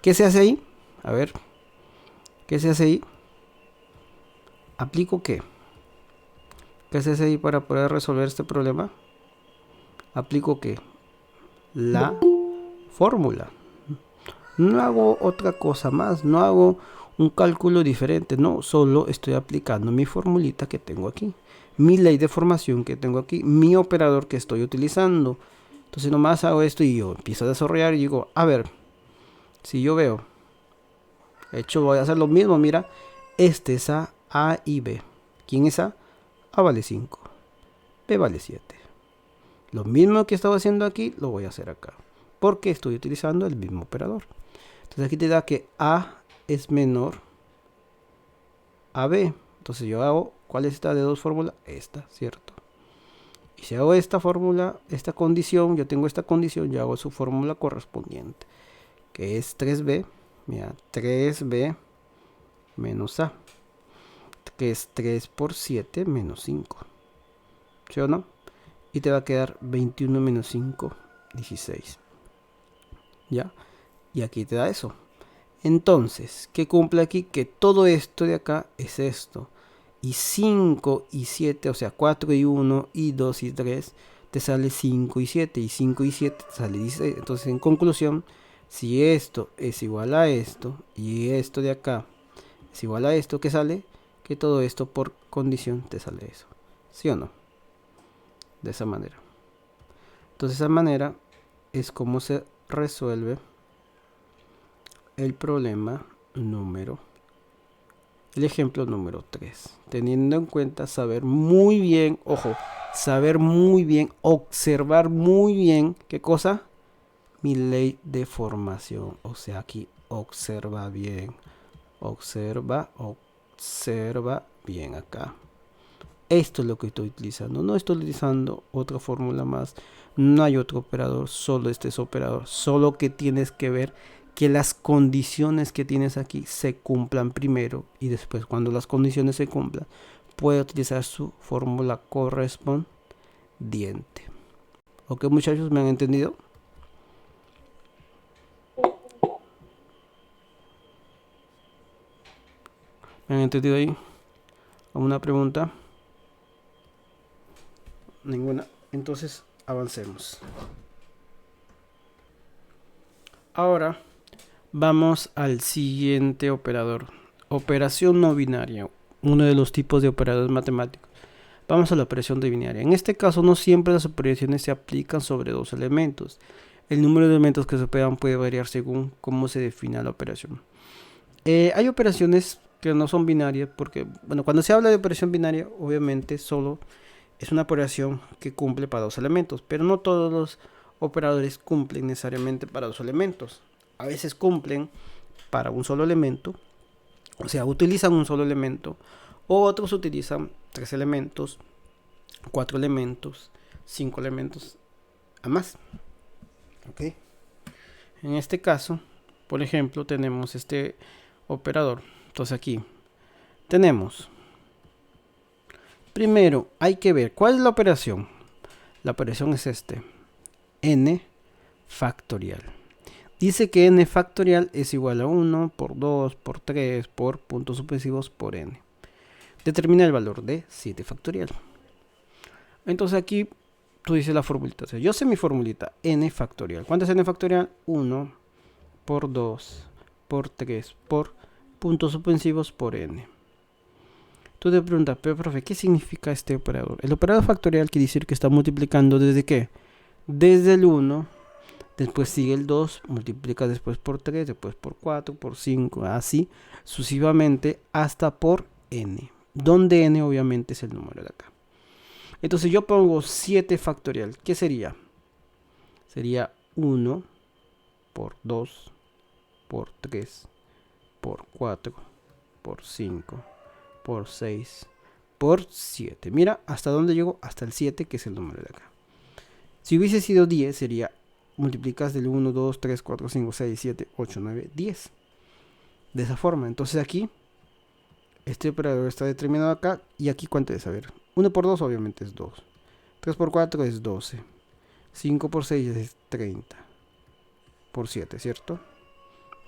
¿Qué se hace ahí? A ver. ¿Qué se hace ahí? ¿Aplico qué? ¿Qué se hace ahí para poder resolver este problema? Aplico qué? La fórmula. No hago otra cosa más. No hago un cálculo diferente. No, solo estoy aplicando mi formulita que tengo aquí. Mi ley de formación que tengo aquí. Mi operador que estoy utilizando. Entonces nomás hago esto y yo empiezo a desarrollar y digo, a ver, si yo veo, de hecho voy a hacer lo mismo, mira, este es A y B. ¿Quién es A? A vale 5, B vale 7. Lo mismo que estaba haciendo aquí, lo voy a hacer acá, porque estoy utilizando el mismo operador. Entonces aquí te da que A es menor a B. Entonces yo hago, ¿cuál es esta de dos fórmulas? Esta, ¿cierto? Y si hago esta fórmula, esta condición, yo tengo esta condición, yo hago su fórmula correspondiente, que es 3B, mira, 3B menos A, que es 3 por 7 menos 5, ¿sí o no? Y te va a quedar 21 menos 5, 16, ¿ya? Y aquí te da eso. Entonces, ¿qué cumple aquí? Que todo esto de acá es esto. Y 5 y 7, o sea, 4 y 1 y 2 y 3, te sale 5 y 7. Y 5 y 7 te sale 16. Entonces, en conclusión, si esto es igual a esto y esto de acá es igual a esto, ¿qué sale? Que todo esto por condición te sale eso. ¿Sí o no? De esa manera. Entonces, de esa manera es como se resuelve el problema el ejemplo número 3, teniendo en cuenta saber muy bien, ojo, saber muy bien, observar muy bien, ¿qué cosa? Mi ley de formación, o sea, aquí observa bien, observa bien acá. Esto es lo que estoy utilizando, no estoy utilizando otra fórmula más, no hay otro operador, solo este es operador, solo que tienes que ver que las condiciones que tienes aquí se cumplan primero y después cuando las condiciones se cumplan puede utilizar su fórmula correspondiente. ¿Ok, muchachos? ¿Me han entendido? entendido ahí? ¿Alguna pregunta? Ninguna. Entonces, avancemos. Ahora vamos al siguiente operador. Operación no binaria, uno de los tipos de operadores matemáticos. Vamos a la operación de binaria. En este caso, no siempre las operaciones se aplican sobre dos elementos. El número de elementos que se operan puede variar según cómo se defina la operación. Hay operaciones que no son binarias porque, bueno, cuando se habla de operación binaria, obviamente solo es una operación que cumple para dos elementos, pero no todos los operadores cumplen necesariamente para dos elementos. A veces cumplen para un solo elemento, o sea, utilizan un solo elemento, o otros utilizan 3 elementos, 4 elementos, 5 elementos a más. ¿Ok? En este caso, por ejemplo, tenemos este operador. Entonces aquí tenemos, primero hay que ver cuál es la operación. La operación es n factorial. Dice que n factorial es igual a 1 por 2 por 3 por puntos sucesivos por n. Determina el valor de 7 factorial. Entonces aquí tú dices la formulita. O sea, yo sé mi formulita, n factorial. ¿Cuánto es n factorial? 1 por 2 por 3 por puntos suspensivos por n. Tú te preguntas, pero profe, ¿qué significa este operador? El operador factorial quiere decir que está multiplicando desde ¿qué? Desde el 1, después sigue el 2, multiplica después por 3, después por 4, por 5, así sucesivamente hasta por n, donde n obviamente es el número de acá. Entonces yo pongo 7 factorial, ¿qué sería? Sería 1 por 2 por 3 por 4 por 5 por 6 por 7. Mira, ¿hasta dónde llego? Hasta el 7, que es el número de acá. Si hubiese sido 10, sería multiplicas del 1, 2, 3, 4, 5, 6, 7, 8, 9, 10. De esa forma. Entonces aquí, este operador está determinado acá. Y aquí, ¿cuánto es? A ver, 1 por 2 obviamente es 2. 3 por 4 es 12. 5 por 6 es 30. Por 7, ¿cierto?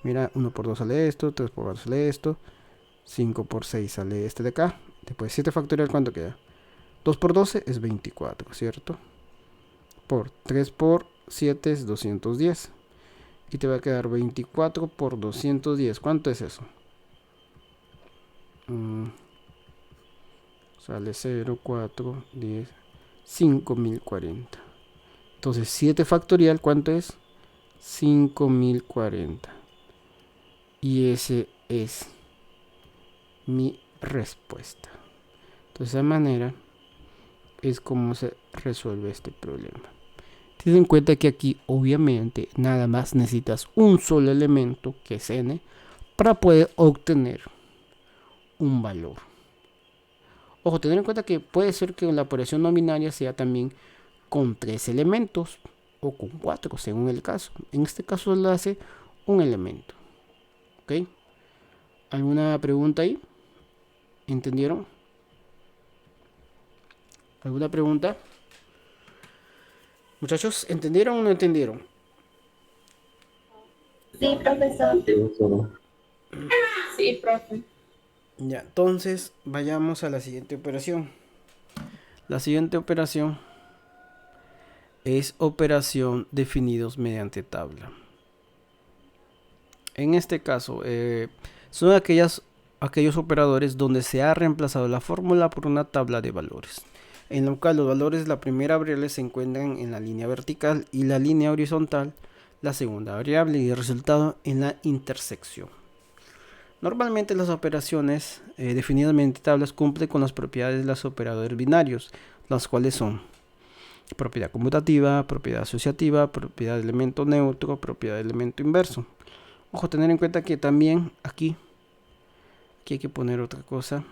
Mira, 1 por 2 sale esto, 3 por 4 sale esto, 5 por 6 sale este de acá. Después 7 factorial, ¿cuánto queda? 2 por 12 es 24, ¿cierto? Por 3 por 7 es 210. Y te va a quedar 24 por 210. ¿Cuánto es eso? Sale 0, 4, 10, 5040. Entonces 7 factorial, ¿cuánto es? 5040. Y ese es mi respuesta. Entonces, de esa manera es como se resuelve este problema. Ten en cuenta que aquí obviamente nada más necesitas un solo elemento, que es n, para poder obtener un valor. Ojo, tener en cuenta que puede ser que la operación no binaria sea también con 3 elementos o con 4, según el caso. En este caso lo hace un elemento. ¿Ok? ¿Alguna pregunta ahí? ¿Entendieron? ¿Alguna pregunta? Muchachos, ¿entendieron o no entendieron? Sí, profesor. Sí, profe. Ya, entonces vayamos a la siguiente operación. La siguiente operación es operación definidos mediante tabla. En este caso, son aquellos operadores donde se ha reemplazado la fórmula por una tabla de valores, en la cual los valores de la primera variable se encuentran en la línea vertical y la línea horizontal, la segunda variable, y el resultado en la intersección. Normalmente las operaciones definidas mediante tablas cumplen con las propiedades de los operadores binarios, las cuales son propiedad conmutativa, propiedad asociativa, propiedad de elemento neutro, propiedad de elemento inverso. Ojo, tener en cuenta que también aquí hay que poner otra cosa.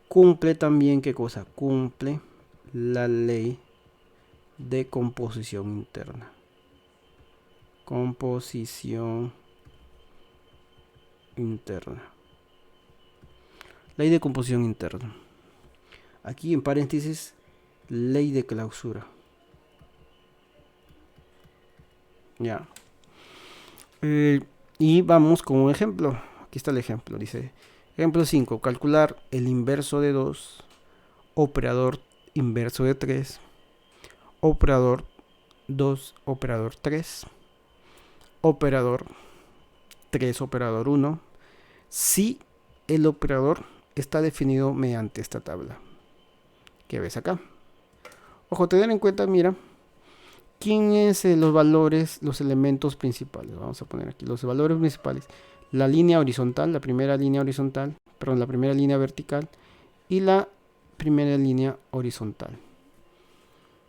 Cumple también, ¿qué cosa? Cumple la ley de composición interna. Composición interna. Ley de composición interna. Aquí en paréntesis, ley de clausura. Ya. Y vamos con un ejemplo. Aquí está el ejemplo. Dice, Ejemplo 5. Calcular el inverso de 2, operador inverso de 3, operador 2, operador 3, operador 3, operador 1, si el operador está definido mediante esta tabla que ves acá. Ojo, tener en cuenta, mira, quién es los valores, los elementos principales. Vamos a poner aquí los valores principales. La línea horizontal, la primera línea horizontal, perdón, la primera línea vertical y la primera línea horizontal.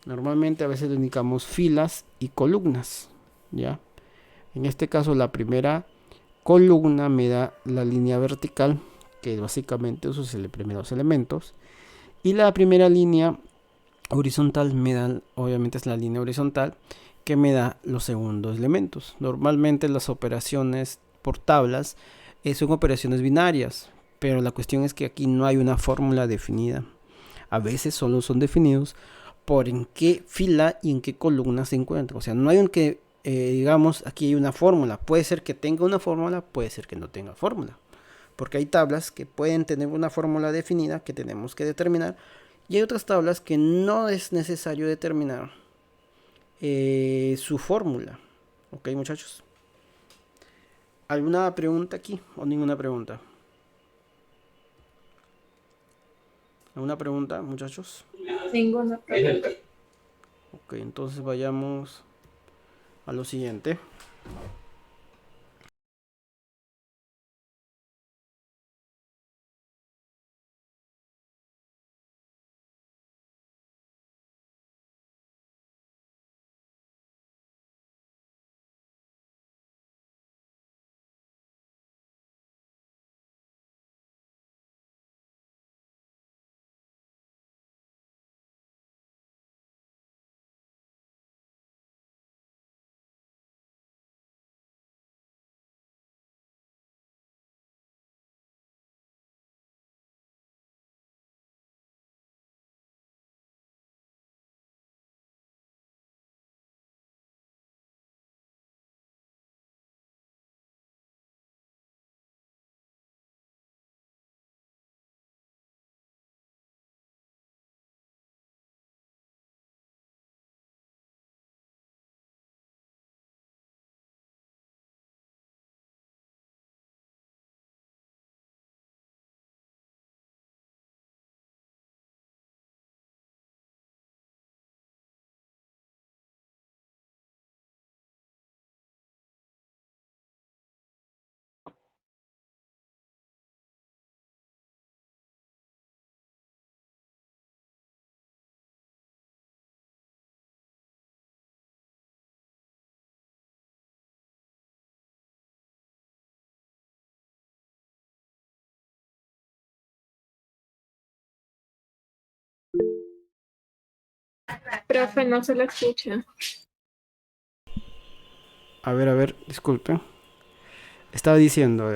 Normalmente a veces le indicamos filas y columnas, ¿ya? En este caso la primera columna me da la línea vertical, que básicamente esos son los primeros elementos. Y la primera línea horizontal me da, obviamente es la línea horizontal, que me da los segundos elementos. Normalmente las operaciones por tablas son operaciones binarias, pero la cuestión es que aquí no hay una fórmula definida. A veces solo son definidos por en qué fila y en qué columna se encuentra. O sea, no hay un que, digamos, aquí hay una fórmula. Puede ser que tenga una fórmula, puede ser que no tenga fórmula. Porque hay tablas que pueden tener una fórmula definida que tenemos que determinar. Y hay otras tablas que no es necesario determinar su fórmula. Ok, muchachos. ¿Alguna pregunta aquí o ninguna pregunta? ¿Alguna pregunta, muchachos? Ninguna pregunta. Ok, entonces vayamos a lo siguiente. Profe, no se la escucha. A ver, disculpen. Estaba diciendo,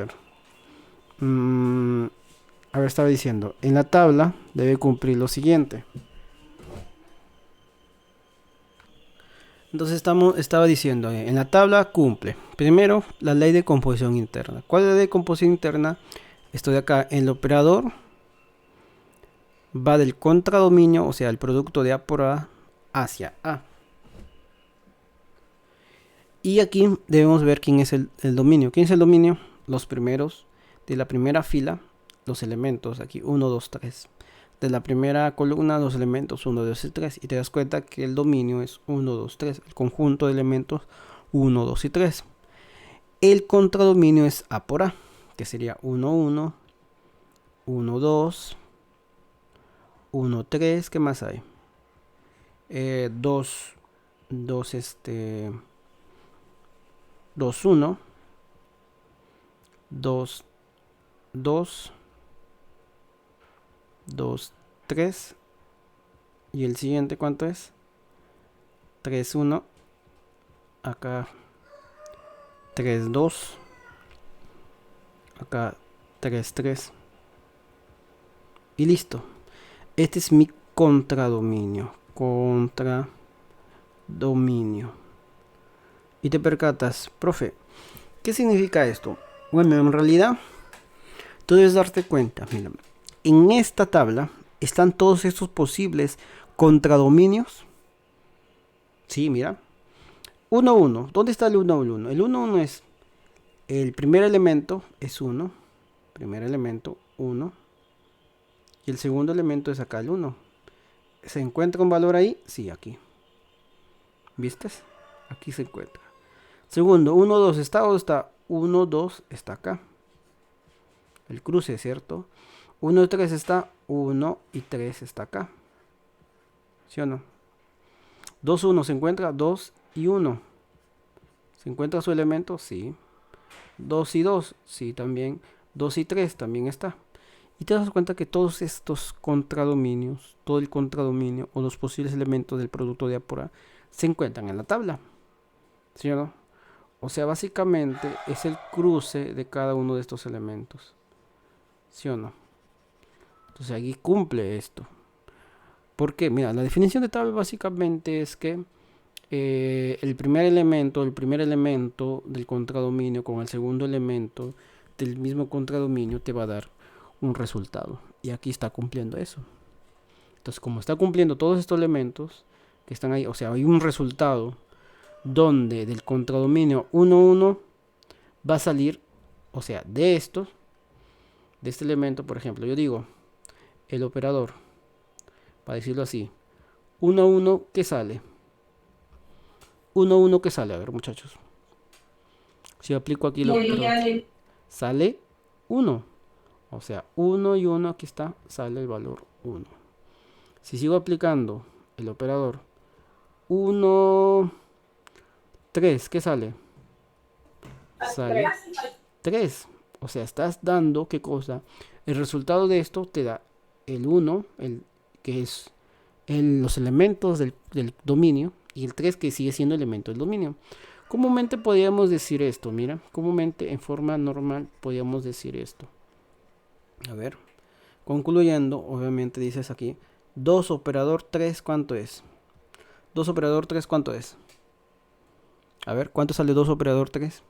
estaba diciendo, en la tabla debe cumplir lo siguiente. Entonces estaba diciendo, en la tabla cumple, primero, la ley de composición interna. ¿Cuál es la ley de composición interna? Estoy acá, el operador va del contradominio, o sea, el producto de A por A, hacia A. Y aquí debemos ver quién es el dominio. ¿Quién es el dominio? Los primeros de la primera fila, los elementos, aquí 1, 2, 3. De la primera columna, los elementos 1, 2 y 3. Y te das cuenta que el dominio es 1, 2, 3. El conjunto de elementos 1, 2 y 3. El contradominio es A por A, que sería 1, 1, 1, 2, 1, 3. ¿Qué más hay? 2, 2, 2, 1, 2, 2, 2, 3. Y el siguiente, ¿cuánto es? 3, 1. Acá 3, 2. Acá 3, 3. Y listo. Este es mi contradominio. Contradominio. Y te percatas, profe, ¿qué significa esto? Bueno, en realidad tú debes darte cuenta, mira, en esta tabla están todos estos posibles contradominios. Sí, mira. 1, 1. ¿Dónde está el 1, 1? El 1, 1 es el primer elemento es 1. Primer elemento 1. Y el segundo elemento es acá el 1. ¿Se encuentra un valor ahí? Sí, aquí. ¿Viste? Aquí se encuentra. Segundo, 1, 2 está o está. 1, 2 está acá. El cruce, ¿cierto? 1, 3 está. 1 y 3 está acá. ¿Sí o no? 2, 1 se encuentra. 2 y 1. ¿Se encuentra su elemento? Sí. 2 y 2. Sí, también. 2 y 3 también está. Y te das cuenta que todos estos contradominios, todo el contradominio o los posibles elementos del producto de A por A se encuentran en la tabla. ¿Sí o no? O sea, básicamente es el cruce de cada uno de estos elementos. ¿Sí o no? Entonces aquí cumple esto. ¿Por qué? Mira, la definición de tabla básicamente es que el primer elemento del contradominio con el segundo elemento del mismo contradominio te va a dar un resultado. Y aquí está cumpliendo eso. Entonces, como está cumpliendo todos estos elementos que están ahí, o sea, hay un resultado donde del contradominio 1, 1 va a salir, o sea, de estos, de este elemento, por ejemplo, yo digo, el operador, para decirlo así, 1, 1, ¿qué sale? 1, 1, ¿qué sale? A ver, muchachos. Si aplico aquí el operador, sale 1. O sea, 1 y 1, aquí está, sale el valor 1. Si sigo aplicando el operador 1, 3, ¿qué sale? Sale 3. O sea, estás dando, ¿qué cosa? El resultado de esto te da el 1, que es los elementos del dominio, y el 3 que sigue siendo elemento del dominio. Comúnmente podríamos decir esto, mira, comúnmente en forma normal podríamos decir esto. A ver, concluyendo, obviamente dices aquí, 2 operador 3, ¿cuánto es? 2 operador 3, ¿cuánto es? A ver, ¿cuánto sale 2 operador 3?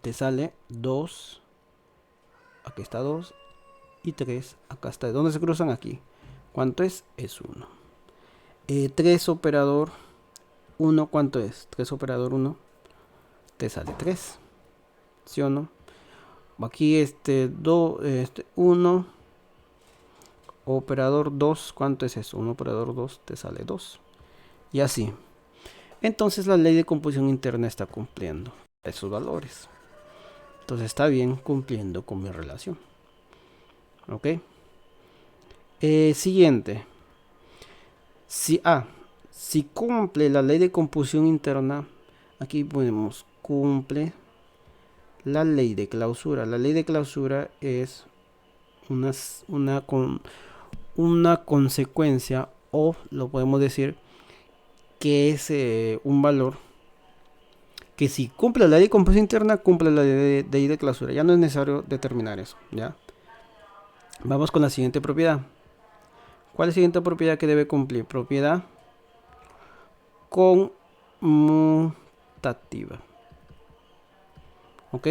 Te sale 2, aquí está 2, y 3, acá está. ¿Dónde se cruzan? Aquí. ¿Cuánto es? Es 1. 3 operador 1, ¿cuánto es? 3 operador 1, te sale 3. ¿Sí o no? Aquí 1 operador 2, ¿cuánto es eso? 1 operador 2 te sale 2. Y así. Entonces la ley de composición interna está cumpliendo esos valores. Entonces está bien cumpliendo con mi relación. ¿Ok? Siguiente. Si cumple la ley de composición interna, aquí ponemos cumple la ley de clausura. La ley de clausura es una consecuencia, o lo podemos decir que es un valor que si cumple la ley de composición interna, cumple la ley de clausura. Ya no es necesario determinar eso, ¿ya? Vamos con la siguiente propiedad. ¿Cuál es la siguiente propiedad que debe cumplir? Propiedad conmutativa. ¿Ok?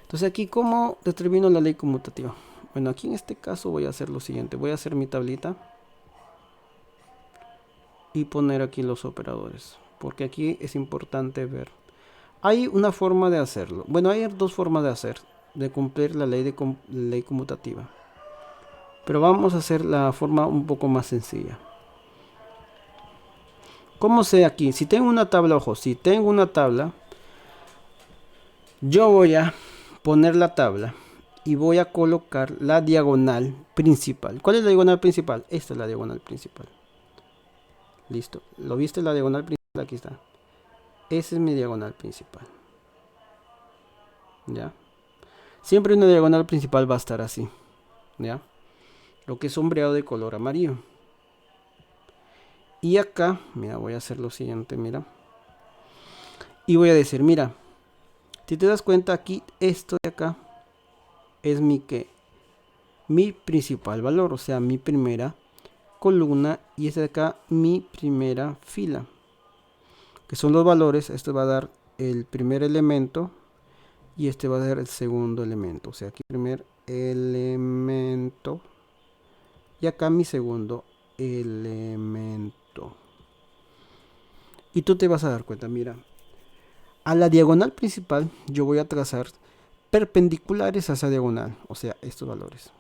Entonces aquí, ¿cómo determino la ley conmutativa? Bueno, aquí en este caso voy a hacer lo siguiente. Voy a hacer mi tablita y poner aquí los operadores, porque aquí es importante ver. Hay una forma de hacerlo. Bueno, hay dos formas de cumplir la ley conmutativa. Pero vamos a hacer la forma un poco más sencilla. ¿Cómo sé aquí? Si tengo una tabla, ojo, si tengo una tabla, yo voy a poner la tabla y voy a colocar la diagonal principal. ¿Cuál es la diagonal principal? Esta es la diagonal principal. Listo. ¿Lo viste la diagonal principal? Aquí está. Esa es mi diagonal principal. ¿Ya? Siempre una diagonal principal va a estar así. ¿Ya? Lo que es sombreado de color amarillo. Y acá, mira, voy a hacer lo siguiente, mira. Y voy a decir, mira, si te das cuenta aquí, esto de acá es mi principal valor, o sea, mi primera columna, y este de acá, mi primera fila. Que son los valores, esto va a dar el primer elemento y este va a ser el segundo elemento. O sea, aquí primer elemento y acá mi segundo elemento. Y tú te vas a dar cuenta, mira, a la diagonal principal yo voy a trazar perpendiculares a esa diagonal, o sea, estos valores.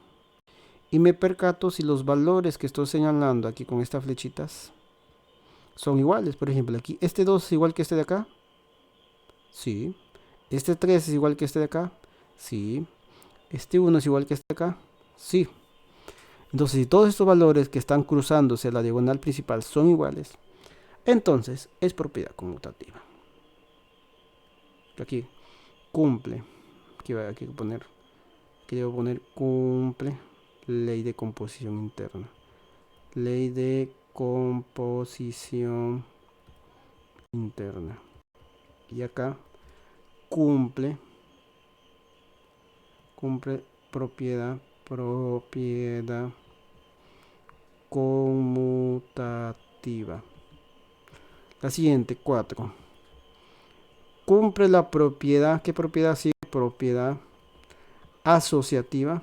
Y me percato si los valores que estoy señalando aquí con estas flechitas son iguales. Por ejemplo, aquí este 2 es igual que este de acá. Sí. Este 3 es igual que este de acá. Sí. Este 1 es igual que este de acá. Sí. Entonces, si todos estos valores que están cruzándose a la diagonal principal son iguales, entonces es propiedad conmutativa. Aquí cumple. Aquí voy a poner. Aquí debo poner cumple ley de composición interna. Ley de composición interna. Y acá cumple propiedad conmutativa. La siguiente, 4. Cumple la propiedad, ¿qué propiedad sigue? Propiedad asociativa.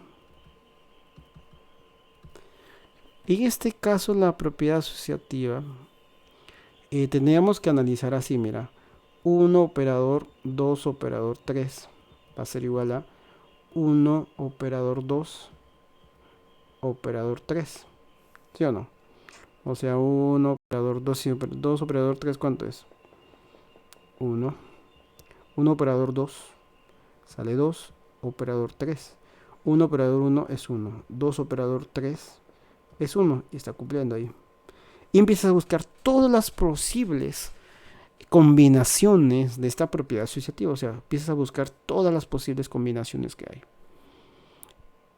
En este caso, la propiedad asociativa, tendríamos que analizar así, mira. 1 operador 2 operador 3 va a ser igual a 1 operador 2 operador 3. ¿Sí o no? O sea, 1 operador 2 y 2 operador 3, ¿cuánto es? 1. 1 operador 2 sale 2 operador 3. 1 operador 1 es 1. 2 operador 3 es 1 y está cumpliendo ahí. Y empiezas a buscar todas las posibles combinaciones de esta propiedad asociativa. O sea, empiezas a buscar todas las posibles combinaciones que hay.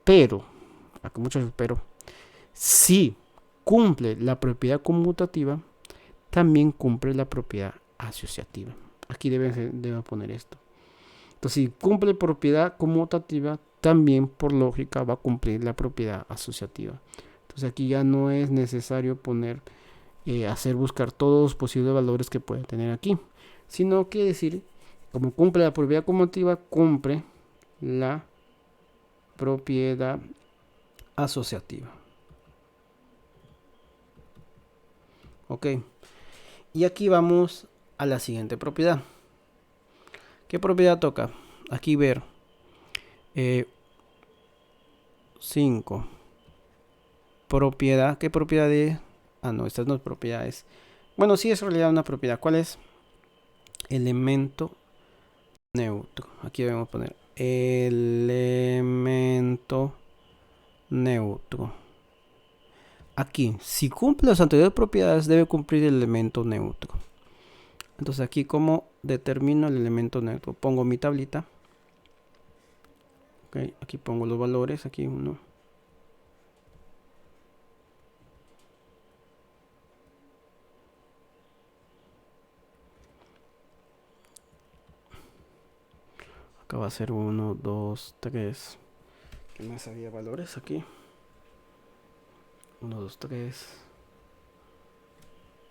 Pero, aquí muchos pero, si cumple la propiedad conmutativa, también cumple la propiedad asociativa. Aquí deben poner esto. Entonces, si cumple propiedad conmutativa, también por lógica va a cumplir la propiedad asociativa. Entonces aquí ya no es necesario poner, hacer buscar todos los posibles valores que puede tener aquí, sino que decir, como cumple la propiedad conmutativa, cumple la propiedad asociativa. Ok. Y aquí vamos a la siguiente propiedad. ¿Qué propiedad toca? Aquí ver 5. Propiedad. ¿Qué propiedad es? Ah, no, estas no es propiedades. Bueno, sí es en realidad una propiedad. ¿Cuál es? Elemento neutro. Aquí debemos poner elemento neutro. Aquí, si cumple las anteriores propiedades, debe cumplir el elemento neutro. Entonces aquí, ¿cómo determino el elemento neutro? Pongo mi tablita. Okay, aquí pongo los valores. Aquí 1. Acá va a ser 1, 2, 3. ¿Qué más había valores aquí? 1, 2, 3.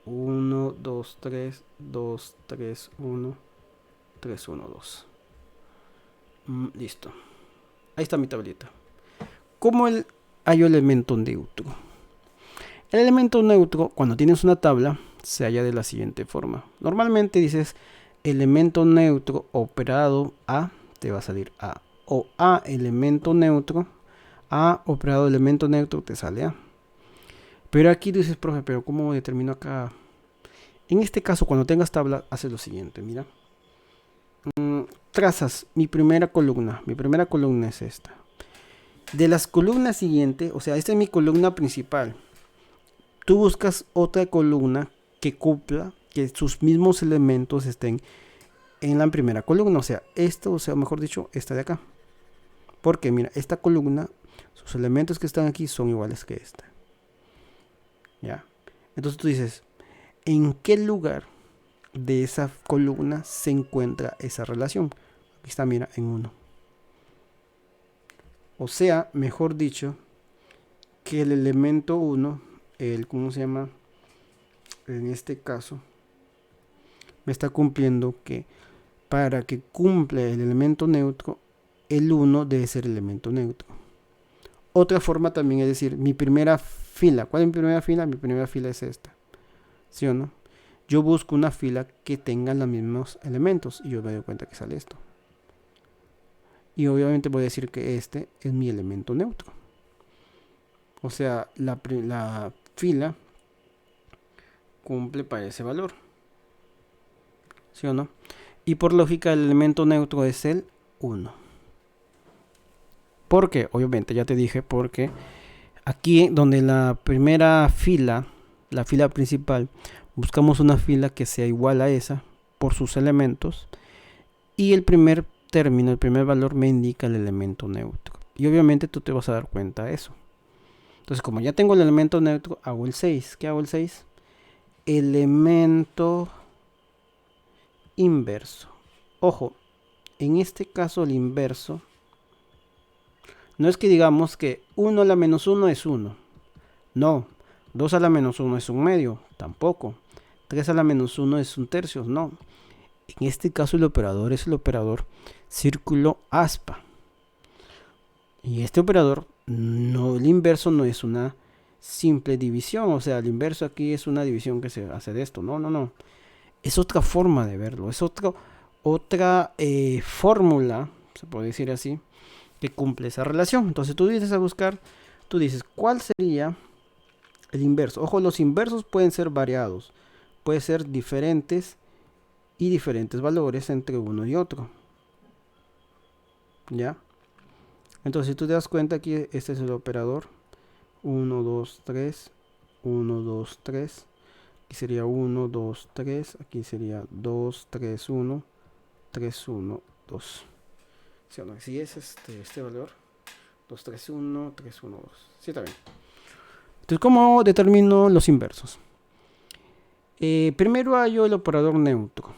1, 2, 3, 2, 3, 1, 3, 1, 2. Listo. Ahí está mi tablita. ¿Cómo hallo elemento neutro? El elemento neutro, cuando tienes una tabla, se halla de la siguiente forma. Normalmente dices elemento neutro operado a, te va a salir A. O A elemento neutro, A operado elemento neutro, te sale A. Pero aquí dices, profe, pero ¿cómo determino acá? En este caso, cuando tengas tabla, haces lo siguiente, mira. Trazas mi primera columna. Mi primera columna es esta. De las columnas siguientes, o sea, esta es mi columna principal. Tú buscas otra columna que cumpla, que sus mismos elementos estén en la primera columna. O sea, esto, o sea, mejor dicho, esta de acá. Porque, mira, esta columna, sus elementos que están aquí son iguales que esta. ¿Ya? Entonces tú dices, ¿en qué lugar de esa columna se encuentra esa relación? Aquí está, mira, en 1. O sea, mejor dicho, que el elemento 1, ¿cómo se llama? En este caso, me está cumpliendo que para que cumpla el elemento neutro, el 1 debe ser el elemento neutro. Otra forma también es decir, mi primera fila. ¿Cuál es mi primera fila? Mi primera fila es esta. ¿Sí o no? Yo busco una fila que tenga los mismos elementos y yo me doy cuenta que sale esto. Y obviamente voy a decir que este es mi elemento neutro. O sea, la fila cumple para ese valor. ¿Sí o no? Y por lógica el elemento neutro es el 1. ¿Por qué? Obviamente ya te dije porque aquí donde la primera fila, la fila principal, buscamos una fila que sea igual a esa por sus elementos y el primer término, el primer valor me indica el elemento neutro. Y obviamente tú te vas a dar cuenta de eso. Entonces como ya tengo el elemento neutro, hago el 6. ¿Qué hago el 6? Elemento inverso. Ojo, en este caso el inverso no es que digamos que 1 a la menos 1 es 1. No. 2 a la menos 1 es un medio. Tampoco. 3 a la menos 1 es un tercio. No. En este caso el operador es el operador círculo aspa. Y este operador, no, el inverso no es una simple división. O sea, el inverso aquí es una división que se hace de esto. No, no, no. Es otra forma de verlo. Es otra fórmula, se puede decir así, que cumple esa relación. Entonces tú dices a buscar, tú dices, ¿cuál sería el inverso? Ojo, los inversos pueden ser variados. Pueden ser diferentes y diferentes valores entre uno y otro. ¿Ya? Entonces si tú te das cuenta aquí, este es el operador. 1, 2, 3. 1, 2, 3. Aquí sería 1, 2, 3. Aquí sería 2, 3, 1. 3, 1, 2. ¿Sí o no? Si es este valor. 2, 3, 1, 3, 1, 2. Sí, está bien. Entonces, ¿cómo determino los inversos? Primero hallo el operador neutro.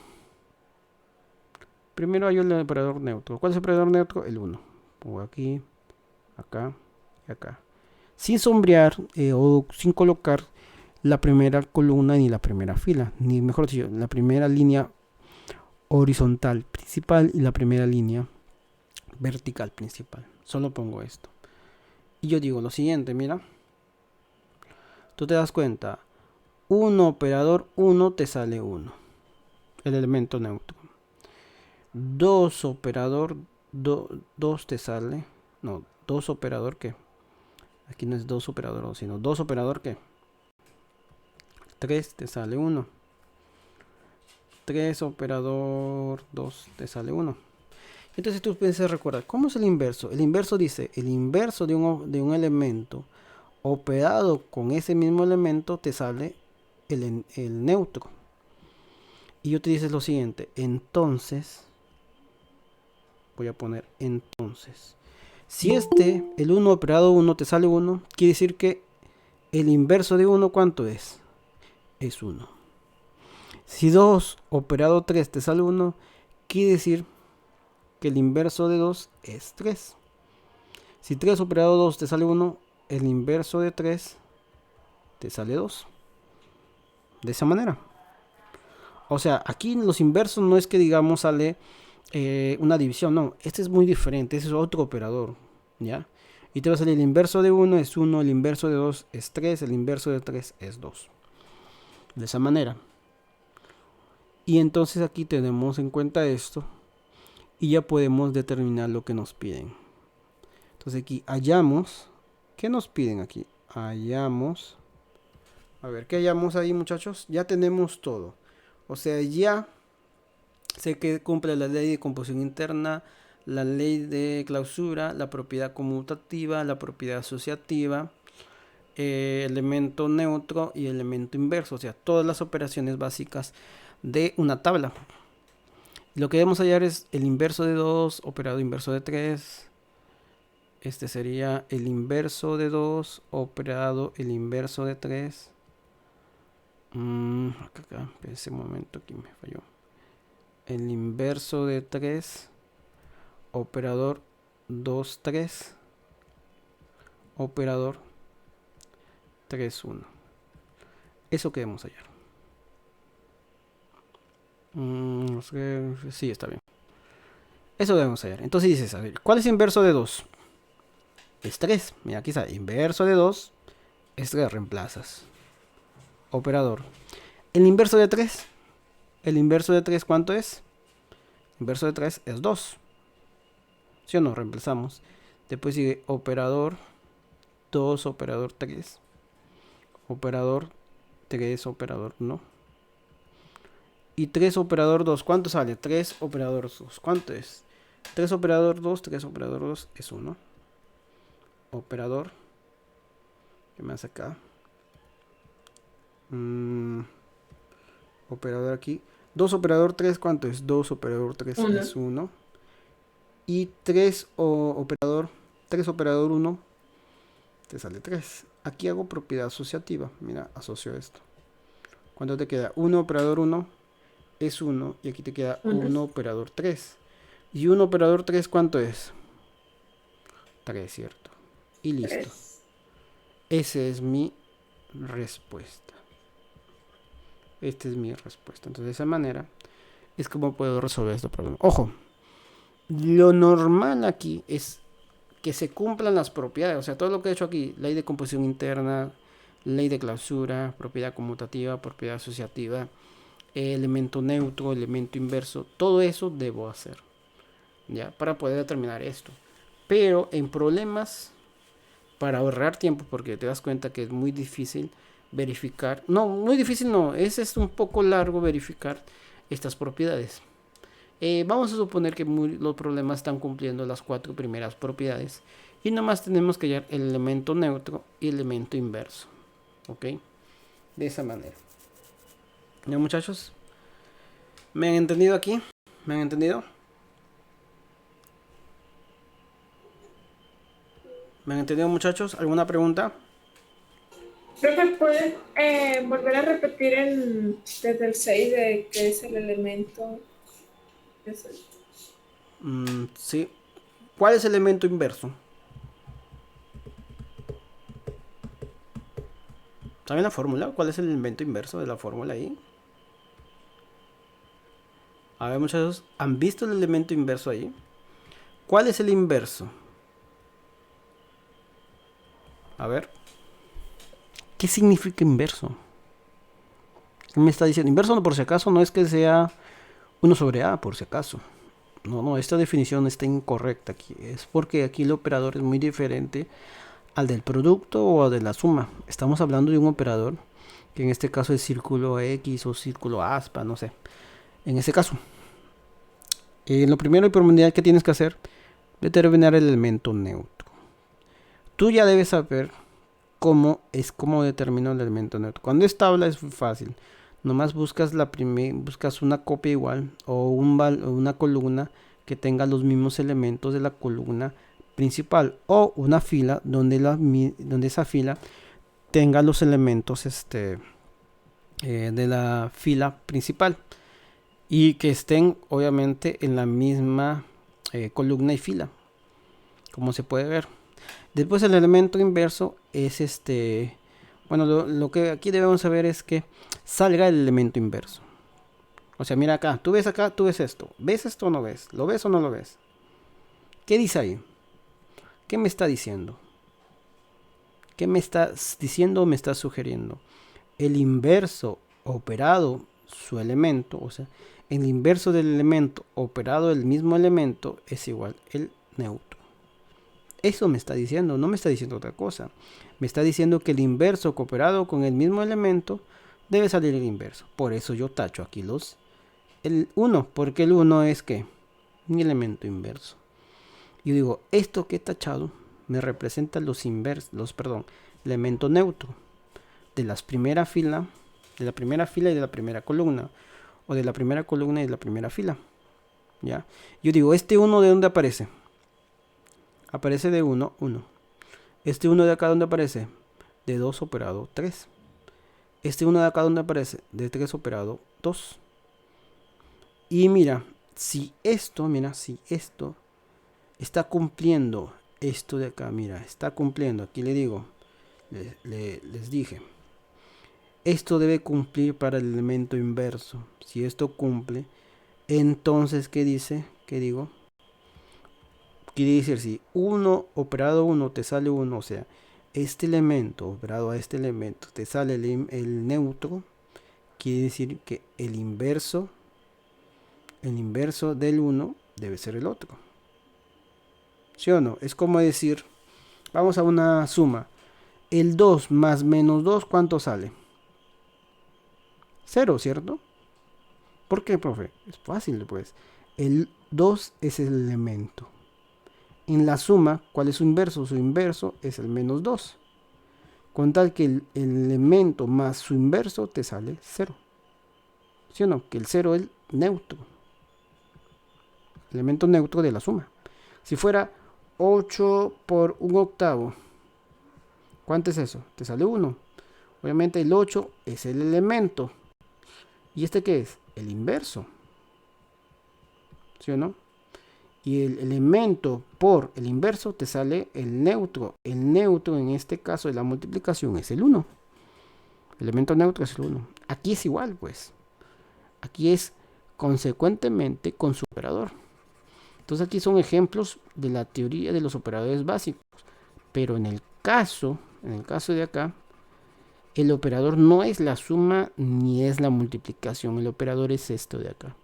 Primero hallo el operador neutro. ¿Cuál es el operador neutro? El 1. Pongo aquí, acá y acá. Sin sombrear o sin colocar la primera columna ni la primera fila. Ni mejor dicho, la primera línea horizontal principal y la primera línea vertical principal. Solo pongo esto. Y yo digo lo siguiente, mira. Tú te das cuenta. 1 operador 1 te sale 1. El elemento neutro. 2 operador 2 te sale. No, 2 operador ¿qué? Aquí no es 2 operador, sino 2 operador ¿qué? 3 te sale 1. 3 operador 2 te sale 1. Entonces tú piensas recordar, ¿cómo es el inverso? El inverso dice, el inverso de un elemento operado con ese mismo elemento te sale el neutro. Y yo te dices lo siguiente, entonces, voy a poner entonces. Si el 1 operado 1 te sale 1, quiere decir que el inverso de 1, ¿cuánto es? Es 1. Si 2 operado 3 te sale 1, quiere decir que el inverso de 2 es 3. Si 3 operado 2 te sale 1, el inverso de 3 te sale 2. De esa manera. O sea, aquí los inversos no es que digamos sale una división, no. Este es muy diferente, este es otro operador, ¿ya? Y te va a salir el inverso de 1 es 1, el inverso de 2 es 3, el inverso de 3 es 2. De esa manera. Y entonces aquí tenemos en cuenta esto y ya podemos determinar lo que nos piden. Entonces aquí hallamos, ¿qué nos piden aquí? Hallamos, a ver, ¿qué hallamos ahí, muchachos? Ya tenemos todo. O sea, ya sé que cumple la ley de composición interna, la ley de clausura, la propiedad conmutativa, la propiedad asociativa, elemento neutro y elemento inverso. O sea, todas las operaciones básicas de una tabla. Lo que debemos hallar es el inverso de 2, operado inverso de 3. Este sería el inverso de 2, operado el inverso de 3. Acá, ese momento aquí me falló. El inverso de 3, operador 2, 3, operador 3, 1. Eso queremos hallar. Sí, está bien. Eso debemos hallar. Entonces dices, a ver, ¿cuál es inverso de 2? Es 3. Mira, aquí está. Inverso de 2 es 3. Reemplazas. Operador. El inverso de 3. El inverso de 3, ¿cuánto es? El inverso de 3 es 2. ¿Sí o no? Reemplazamos. Después sigue operador 2, operador 3. Operador 3, operador 1. Y 3 operador 2. ¿Cuánto sale? 3 operador 2. ¿Cuánto es? 3 operador 2, 3 operador 2 es 1. Operador. ¿Qué más acá? Operador aquí. 2 operador 3, ¿cuánto es? 2 operador 3 es 1. Y 3 operador 1 te sale 3. Aquí hago propiedad asociativa. Mira, asocio esto. ¿Cuánto te queda? 1 operador 1 es 1. Y aquí te queda 1 operador 3. ¿Y 1 operador 3 cuánto es? 3, ¿cierto? Y listo. Esa es mi respuesta. Esta es mi respuesta. Entonces, de esa manera es como puedo resolver este problema. Ojo, lo normal aquí es que se cumplan las propiedades. O sea, todo lo que he hecho aquí, ley de composición interna, ley de clausura, propiedad conmutativa, propiedad asociativa, elemento neutro, elemento inverso, todo eso debo hacer, ¿ya? Para poder determinar esto. Pero en problemas, para ahorrar tiempo, porque te das cuenta que es muy difícil verificar, no, muy difícil no, es un poco largo verificar estas propiedades. Vamos a suponer que los problemas están cumpliendo las 4 primeras propiedades y nomás tenemos que hallar el elemento neutro y el elemento inverso, ¿ok? De esa manera. ¿Ya, muchachos? ¿Me han entendido aquí? ¿Me han entendido? ¿Me han entendido, muchachos? ¿Alguna pregunta? Profe, ¿puedes volver a repetir desde el 6 de qué es el elemento? Sí. ¿Cuál es el elemento inverso? ¿Saben la fórmula? ¿Cuál es el elemento inverso de la fórmula ahí? A ver, muchachos, ¿han visto el elemento inverso ahí? ¿Cuál es el inverso? A ver. ¿Qué significa inverso? ¿Qué me está diciendo? Inverso, no, por si acaso, no es que sea 1 sobre A, por si acaso. No, esta definición está incorrecta aquí. Es porque aquí el operador es muy diferente al del producto o al de la suma. Estamos hablando de un operador que en este caso es círculo X o círculo aspa, no sé. En este caso, lo primero y primordial que tienes que hacer es determinar el elemento neutro. Tú ya debes saber cómo determino el elemento neutro. Cuando es tabla es fácil. Nomás buscas buscas una copia igual o una columna que tenga los mismos elementos de la columna principal o una fila donde esa fila tenga los elementos de la fila principal y que estén obviamente en la misma columna y fila, como se puede ver. Después el elemento inverso es bueno, lo que aquí debemos saber es que salga el elemento inverso. O sea, mira acá, tú ves esto. ¿Ves esto o no ves? ¿Lo ves o no lo ves? ¿Qué dice ahí? ¿Qué me está diciendo? ¿Qué me está diciendo o me está sugiriendo? El inverso operado su elemento, o sea, el inverso del elemento operado el mismo elemento es igual el neutro. Eso me está diciendo, no me está diciendo otra cosa. Me está diciendo que el inverso cooperado con el mismo elemento debe salir el inverso. Por eso yo tacho aquí el 1, porque el 1 es que un elemento inverso. Y digo, esto que he tachado me representa elemento neutro de la primera fila y de la primera columna, o de la primera columna y de la primera fila. ¿Ya? Yo digo, ¿este 1 de dónde aparece? Aparece de 1, 1. Este 1 de acá, ¿dónde aparece? De 2 operado 3. Este 1 de acá, ¿dónde aparece? De 3 operado 2. Y mira, si esto está cumpliendo esto de acá, mira, está cumpliendo. Aquí le digo, les dije, esto debe cumplir para el elemento inverso. Si esto cumple, entonces, ¿qué dice? ¿Qué digo? Quiere decir, si 1 operado 1 te sale 1, o sea, este elemento operado a este elemento te sale el neutro, quiere decir que el inverso del 1 debe ser el otro. ¿Sí o no? Es como decir, vamos a una suma. El 2 más menos 2, ¿cuánto sale? 0, ¿cierto? ¿Por qué, profe? Es fácil, pues. El 2 es el elemento. En la suma, ¿cuál es su inverso? Su inverso es el menos 2. Con tal que el elemento más su inverso te sale 0. ¿Sí o no? Que el 0 es neutro. Elemento neutro de la suma. Si fuera 8 por 1/8, ¿cuánto es eso? Te sale 1. Obviamente el 8 es el elemento. ¿Y este qué es? El inverso. ¿Sí o no? Y el elemento por el inverso te sale el neutro. El neutro en este caso de la multiplicación es el 1. El elemento neutro es el 1. Aquí es igual, pues. Aquí es consecuentemente con su operador. Entonces aquí son ejemplos de la teoría de los operadores básicos. Pero en el caso de acá, el operador no es la suma ni es la multiplicación. El operador es esto de acá.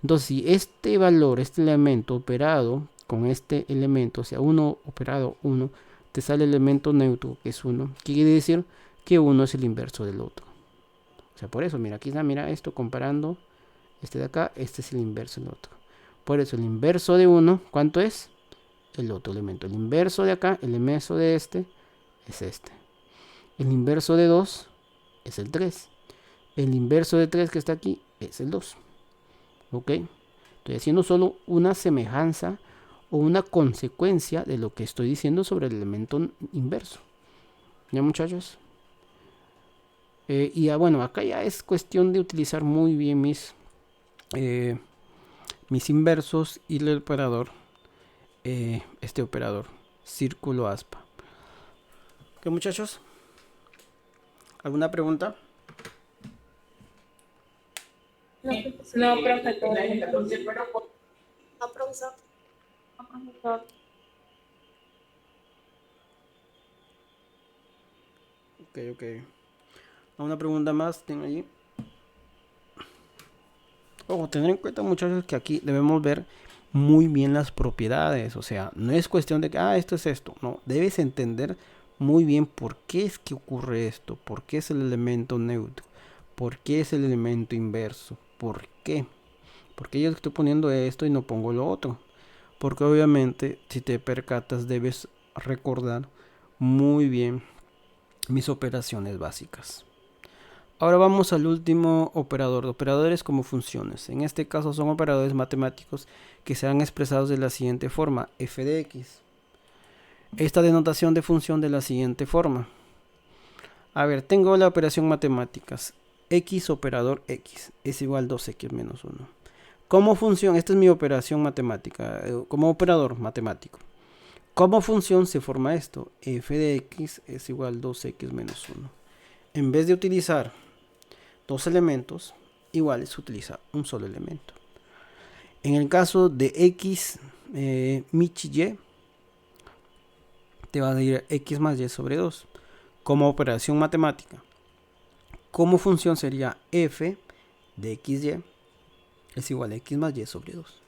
Entonces, si este valor, este elemento operado con este elemento, o sea, 1 operado 1, te sale el elemento neutro, que es 1, quiere decir que 1 es el inverso del otro. O sea, por eso, mira, aquí está, mira esto comparando este de acá, este es el inverso del otro. Por eso, el inverso de 1, ¿cuánto es? El otro elemento. El inverso de acá, el inverso de este, es este. El inverso de 2 es el 3. El inverso de 3 que está aquí es el 2. ¿Ok? Estoy haciendo solo una semejanza o una consecuencia de lo que estoy diciendo sobre el elemento inverso. ¿Ya, muchachos? Y bueno, acá ya es cuestión de utilizar muy bien mis inversos y el operador, este operador, círculo aspa. ¿Qué, muchachos? ¿Alguna pregunta? No, profe, todo bien. No, profesor. No, profesor. Ok. ¿Alguna pregunta más tienen allí? Ojo, tener en cuenta, muchachos, que aquí debemos ver muy bien las propiedades. O sea, no es cuestión de que, esto es esto. No, debes entender muy bien por qué es que ocurre esto. Por qué es el elemento neutro. Por qué es el elemento inverso. ¿Por qué? Porque yo estoy poniendo esto y no pongo lo otro. Porque obviamente, si te percatas, debes recordar muy bien mis operaciones básicas. Ahora vamos al último operador. Operadores como funciones. En este caso son operadores matemáticos que serán expresados de la siguiente forma. F de x. Esta denotación de función de la siguiente forma. A ver, tengo la operación matemáticas. X operador x es igual a 2x menos 1. Como función, esta es mi operación matemática. Como operador matemático. Como función se forma esto. F de x es igual a 2x menos 1. En vez de utilizar dos elementos iguales, utiliza un solo elemento. En el caso de x mich y, te va a dar x más y sobre 2 como operación matemática. Como función sería f de xy es igual a x más y sobre 2.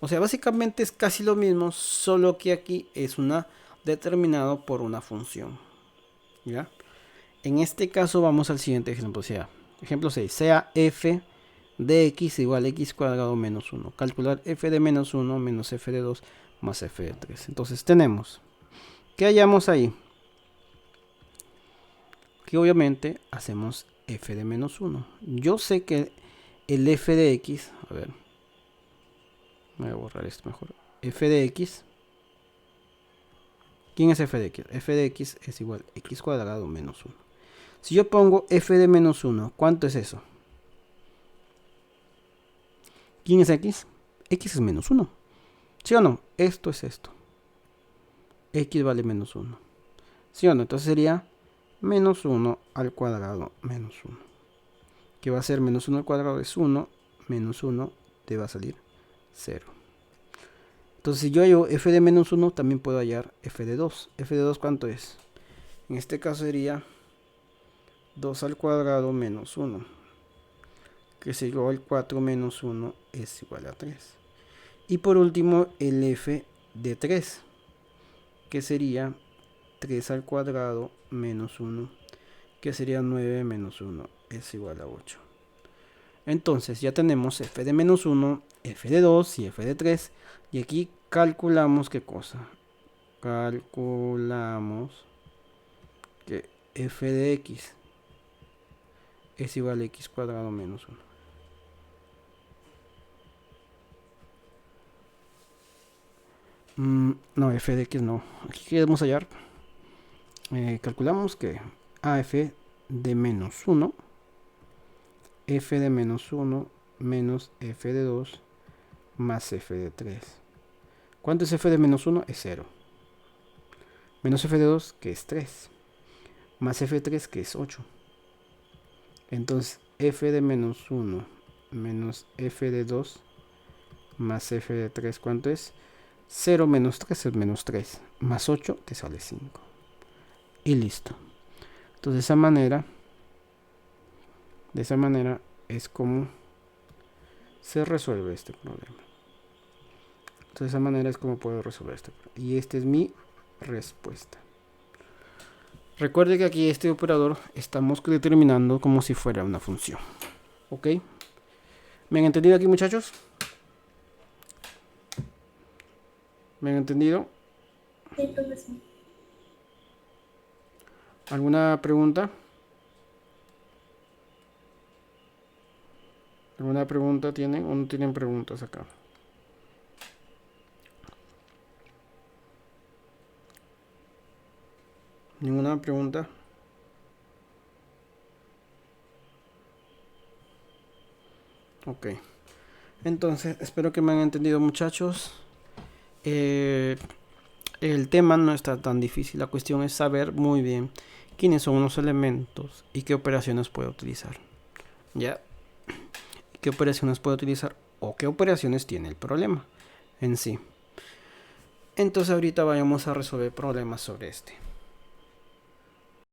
O sea, básicamente es casi lo mismo, solo que aquí es una determinado por una función. ¿Ya? En este caso vamos al siguiente ejemplo, sea ejemplo 6, sea f de x igual a x cuadrado menos 1. Calcular f de menos 1 menos f de 2 más f de 3. Entonces tenemos, ¿qué hallamos ahí? Que obviamente hacemos f de menos 1. Yo sé que el f de x, a ver, voy a borrar esto mejor. F de x, ¿quién es f de x? F de x es igual a x cuadrado menos 1. Si yo pongo f de menos 1, ¿cuánto es eso? ¿Quién es x? X es menos 1. ¿Sí o no? Esto es esto. X vale menos 1. ¿Sí o no? Entonces sería menos 1 al cuadrado menos 1. Que va a ser menos 1 al cuadrado es 1, menos 1 te va a salir 0. Entonces si yo hallo f de menos 1, también puedo hallar f de 2. ¿F de 2 cuánto es? En este caso sería 2 al cuadrado menos 1, que es igual al 4 menos 1 es igual a 3. Y por último el f de 3, que sería 3 al cuadrado menos 1, que sería 9 menos 1 es igual a 8. Entonces ya tenemos f de menos 1, f de 2 y f de 3. Y aquí calculamos qué cosa. Calculamos que f de x es igual a x cuadrado menos 1. No, f de x no. Aquí queremos hallar. Calculamos que af de menos 1, f de menos 1 menos f de 2 más f de 3. ¿Cuánto es f de menos 1? Es 0. Menos f de 2, que es 3. Más f de 3, que es 8. Entonces, f de menos 1 menos f de 2 más f de 3, ¿cuánto es? 0 menos 3 es menos 3. Más 8 te sale 5. Y listo. Entonces, de esa manera es como se resuelve este problema. Entonces, de esa manera es como puedo resolver este problema. Y esta es mi respuesta. Recuerde que aquí este operador estamos determinando como si fuera una función. ¿Ok? ¿Me han entendido aquí, muchachos? ¿Me han entendido? Sí, profesor. ¿Alguna pregunta? ¿Alguna pregunta tienen o no tienen preguntas acá? ¿Ninguna pregunta? Ok. Entonces, espero que me han entendido, muchachos. El tema no está tan difícil. La cuestión es saber muy bien quiénes son los elementos y qué operaciones puedo utilizar. ¿Ya? ¿Qué operaciones puedo utilizar o qué operaciones tiene el problema en sí? Entonces ahorita vayamos a resolver problemas sobre este.